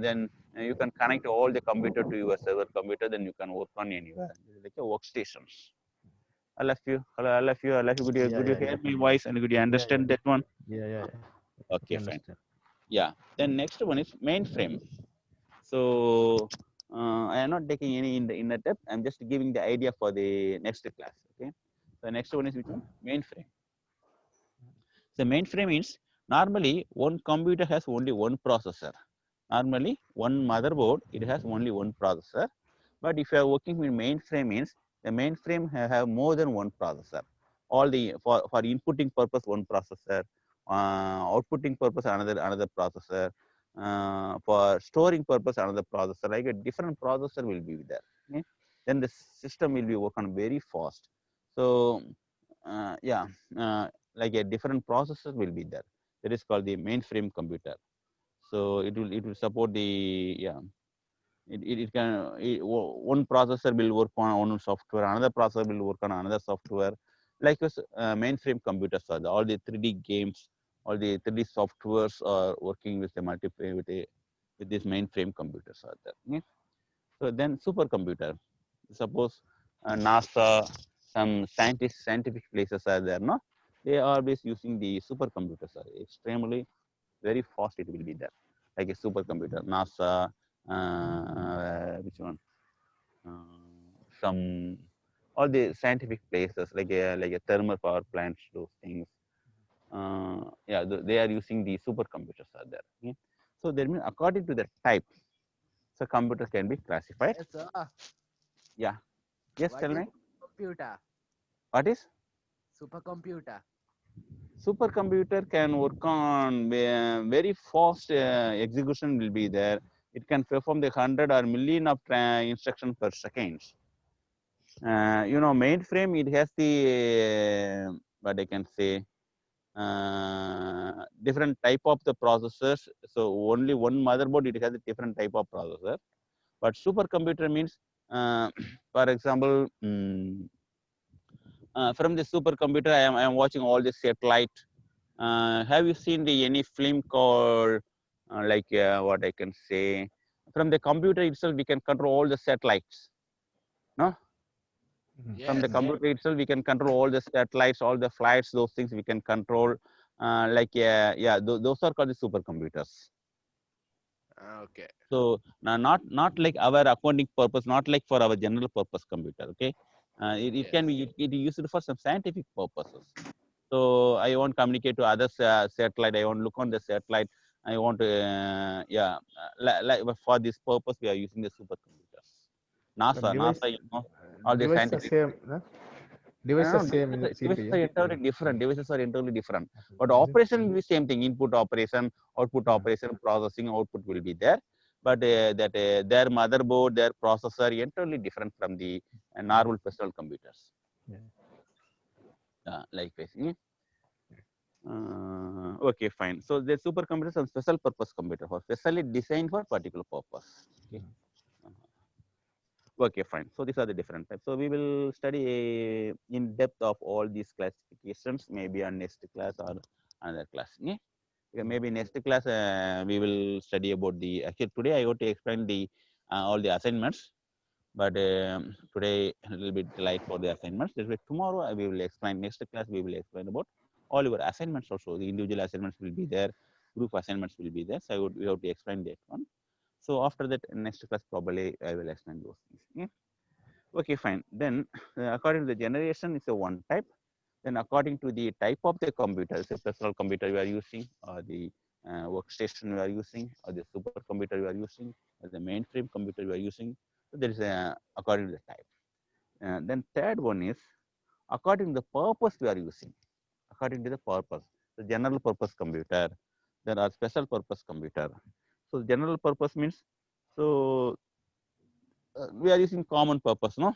Then you can connect all the computer to your server computer. Then you can work on anywhere. Like a workstations. I love you. Hello, I love you. I love you. Could you hear my voice and could you understand that one? Yeah. Okay, fine. Yeah. Then next one is mainframe. So I am not taking any in the depth. I'm just giving the idea for the next class. Okay. The next one is which one? Mainframe. The mainframe means normally one computer has only one processor. Normally one motherboard, it has only one processor. But if you are working with mainframe, means the mainframe have more than one processor. All the for inputting purpose one processor, outputting purpose another processor, for storing purpose another processor. Like a different processor will be there. Okay? Then the system will be working very fast. So yeah, like a different processor will be there. That is called the mainframe computer. So it will support the one processor will work on one software, another processor will work on another software. Like mainframe computers are all the 3D games, all the 3D softwares are working with the multiplayer with these mainframe computers are there. Okay? So then supercomputer. Suppose NASA, some scientific places are there, no? They are always using the supercomputers. Extremely very fast it will be there, like a supercomputer. NASA, which one? Some all the scientific places like a thermal power plants, those things. Yeah, they are using the supercomputers are there. Okay? So that means according to the type, so computer can be classified. Yes, sir. Yeah. Yes, What tell is me. computer? What is? Supercomputer. Supercomputer can work on very fast execution will be there. It can perform the 100 or million of instructions per second. Mainframe, it has the what I can say, different type of the processors. So only one motherboard, it has a different type of processor. But supercomputer means, for example, from the supercomputer, I am watching all the satellite. Have you seen any film called what I can say? From the computer itself, we can control all the satellites. No? From the computer itself, we can control all the satellites, all the flights, those things we can control. Those are called the supercomputers. Okay. So not like our accounting purpose, not like for our general purpose computer. Okay, it can be it used for some scientific purposes. So I want to communicate to other satellite. I want to look on the satellite. I want to for this purpose we are using the supercomputers. NASA, all the scientific. Devices same in the Devices CPU. are entirely different. Devices are entirely different. But operation will be same thing. Input operation, output operation, processing output will be there. but their motherboard, their processor entirely different from the normal personal computers. Yeah. Likewise. Okay, fine. So the supercomputers are special purpose computer for specially designed for particular purpose. Okay. Okay, fine. So these are the different types. So we will study in depth of all these classifications, maybe on next class or another class. Yeah? Maybe next class we will study about the. Actually, today I want to explain the all the assignments, but today a little bit light for the assignments. Tomorrow we will explain. Next class we will explain about all your assignments also. The individual assignments will be there, group assignments will be there. So we have to explain that one. So after that, next class probably I will explain those things. Yeah? Okay, fine. Then according to the generation, it's a one type. Then according to the type of the computer, it's a personal computer you are using, or the workstation you are using, or the supercomputer you are using, or the mainframe computer you are using. So there is a according to the type. Then third one is according to the purpose we are using. According to the purpose, the general purpose computer, there are special purpose computer. So general purpose means, so we are using common purpose, no?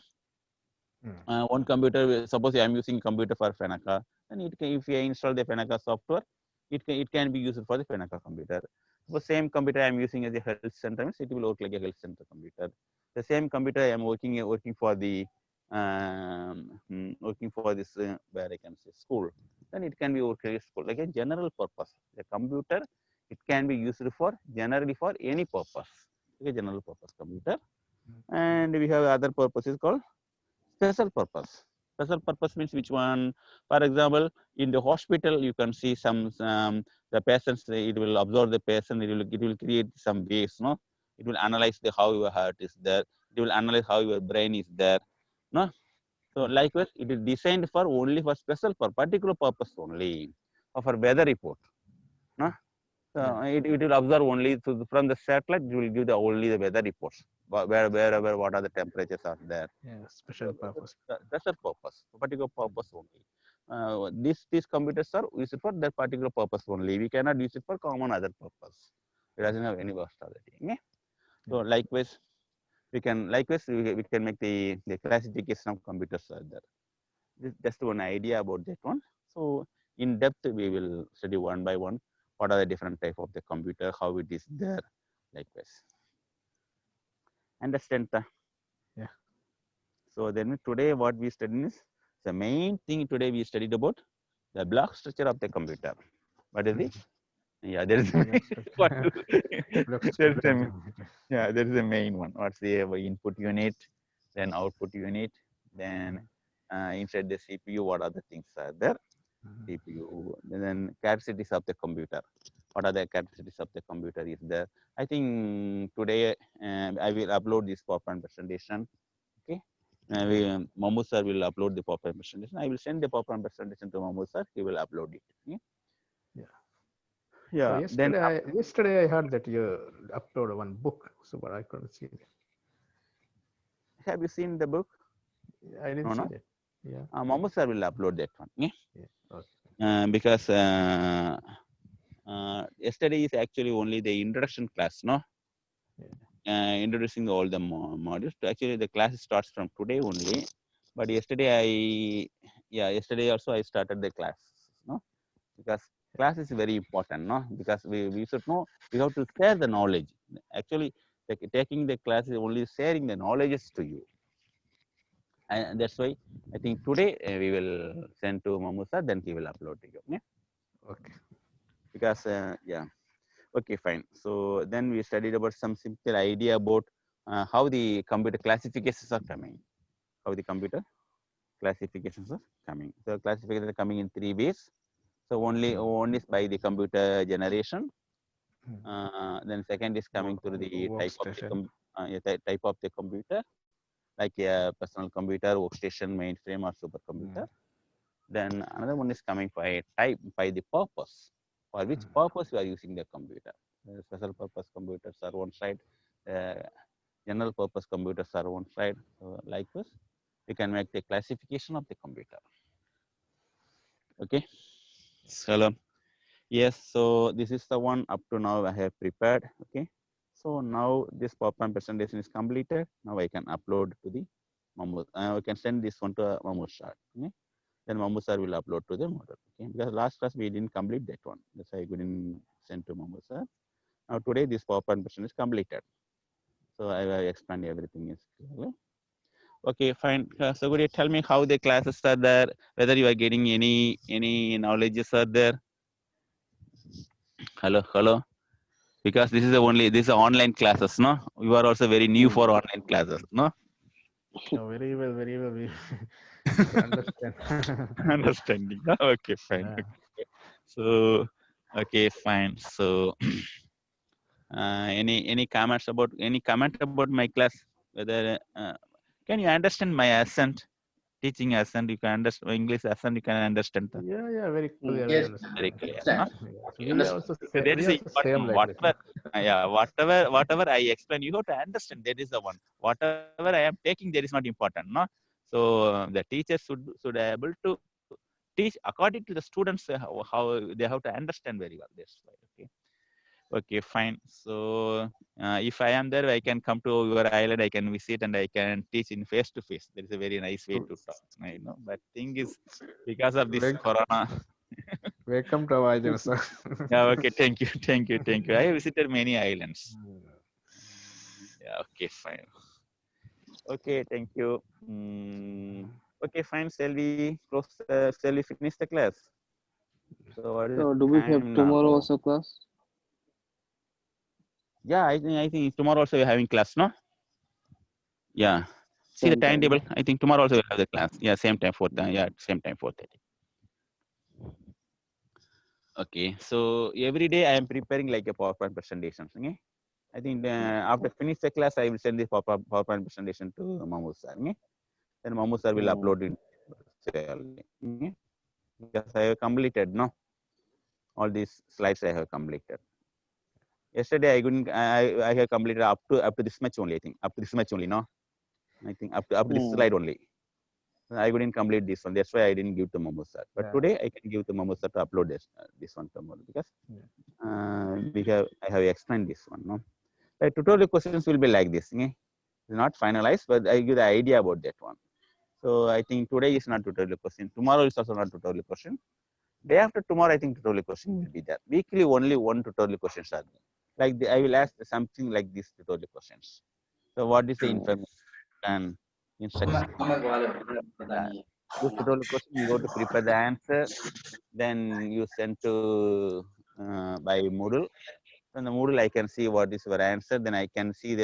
One computer, suppose I am using computer for Fenaka, then it can, if I install the Fenaka software, it can be used for the Fenaka computer. The same computer I am using as a health center, means it will work like a health center computer. The same computer I am working for the working for this where I can say school, then it can be working as school, like a general purpose. The computer, it can be used for generally for any purpose, like a general purpose computer. And we have other purposes called special purpose. Special purpose means which one? For example, in the hospital, you can see some the patients. It will observe the patient. It will create some waves. No, it will analyze the how your heart is there. It will analyze how your brain is there. No, so likewise, it is designed for only for special for particular purpose only, or for weather report. No, so it will observe only from the satellite. It will give the only the weather reports wherever what are the temperatures are there. Yeah, special purpose. Special purpose, particular purpose only. These computers are used for that particular purpose only. We cannot use it for common other purpose. It doesn't have any versatility. Okay? So likewise, we can make the classification of computers are there. This just one idea about that one. So in depth we will study one by one. What are the different type of the computer? How it is there? Likewise. Understand? Yeah. So then today what we studied is the main thing today we studied about the block structure of the computer. What is it? Yeah, there is there is a main one. What's the input unit, then output unit, then inside the CPU, what other things are there? CPU, then characteristics of the computer. What are the characteristics of the computer is there? I think today I will upload this PowerPoint presentation. Okay. Mahmood sir will upload the PowerPoint presentation. I will send the PowerPoint presentation to Mahmood sir. He will upload it. Okay? Yeah. So Then yesterday I heard that you uploaded one book, so but I couldn't see it. have you seen the book? I didn't see No. it. Yeah. Mahmood sir will upload that one. Yeah. Okay. Because yesterday is actually only the introduction class, no? Introducing all the modules. Actually, the class starts from today only. But yesterday yesterday also I started the class, no? Because class is very important, no? Because we should know, we have to share the knowledge. Actually, taking the class is only sharing the knowledges to you. And that's why I think today we will send to Mahmood sir, then he will upload to you. Yeah? Okay. Because okay, fine. So then we studied about some simple idea about how the computer classifications are coming. How the computer classifications are coming. So classifications are coming in 3 ways. So one is by the computer generation. Then second is coming through the type of the computer, like a personal computer, workstation, mainframe, or supercomputer. Then another one is coming by the purpose. For which purpose we are using the computer. Special purpose computers are one side. General purpose computers are one side. So like this, we can make the classification of the computer. Okay. Hello. Yes. So this is the one up to now I have prepared. Okay. So now this PowerPoint presentation is completed. Now I can upload to the Mahmood. I can send this one to Mahmood sir. Okay? Then Mahmood sir will upload to the model. Okay? Because last class we didn't complete that one. That's why I couldn't send to Mahmood sir. Now today this PowerPoint presentation is completed. So I will explain everything is clear. Okay, fine. So could you tell me how the classes are there? Whether you are getting any knowledges are there? Hello. Because this is online classes, no? You are also very new for online classes, no? Oh, very well. We can understand. Understanding. Okay, fine. Yeah. Okay. So, okay, fine. So, any comment about my class? Whether can you understand my accent? Teaching accent, you can understand English accent. You can understand. Yeah, very clear. Yes. Very clear. Understand. Huh? Yes. Okay, We understand. also So that is same important. like this. Whatever I explain, you have to understand. That is the one. Whatever I am taking, that is not important, no. So the teachers should be able to teach according to the students how they have to understand very well. That's why. Okay, fine. So if I am there, I can come to your island. I can visit and I can teach in face to face. That is a very nice way to talk. But thing is, because of this corona. Welcome to our island, sir. Yeah, okay, thank you. I visited many islands. Yeah, okay, fine. Okay, thank you. Okay, fine. Shall we finish the class? So what is So the do we have time tomorrow now? also class? Yeah, I think tomorrow also we're having class, no? Yeah. See the Same time, timetable. no? I think tomorrow also we'll have the class. Yeah, same time 4:30. Yeah, same time 4:30. Okay, so every day I am preparing like a PowerPoint presentation. Okay? I think after finish the class, I will send this PowerPoint presentation to Mahmood sir. Okay? Then Mahmood sir will upload it. Okay? Because I have completed, no? All these slides I have completed. Yesterday I couldn't. I have completed up to this much only. I think up to this much only, no? I think up to this slide only. I couldn't complete this one. That's why I didn't give to Mahmood sir. But today I can give to Mahmood sir to upload this one tomorrow because I have explained this one. No, the tutorial questions will be like this. Okay? It's not finalized, but I give the idea about that one. So I think today is not tutorial question. Tomorrow is also not tutorial question. Day after tomorrow, I think tutorial question will be there. Weekly only one tutorial questions are there. Like I will ask something like these tutorial questions. So what is the information and instruction? This tutorial question, you go to prepare the answer, then you send to by Moodle. From the Moodle, I can see what is your answer. Then I can see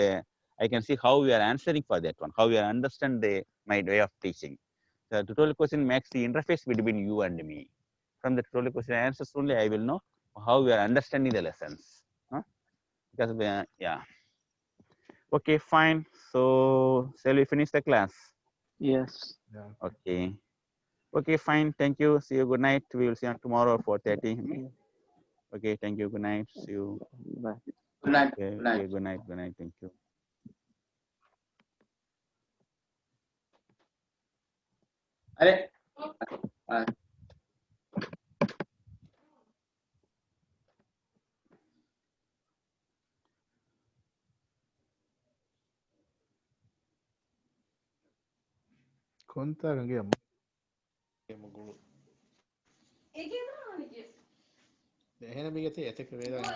how you are answering for that one, how you understand my way of teaching. The tutorial question makes the interface between you and me. From the tutorial question answers only, I will know how you are understanding the lessons. Huh? Because yeah. Okay, fine. So shall we finish the class? Yes. Okay. Okay, fine. Thank you. See you. Good night. We will see you tomorrow at 4:30. Okay. Thank you. Good night. See you. Bye. Good night. Okay. Good night. Okay, good night. Good night. Thank you. Are Konta gange amma. එහෙනම් මේකේ ඇතක වේදනා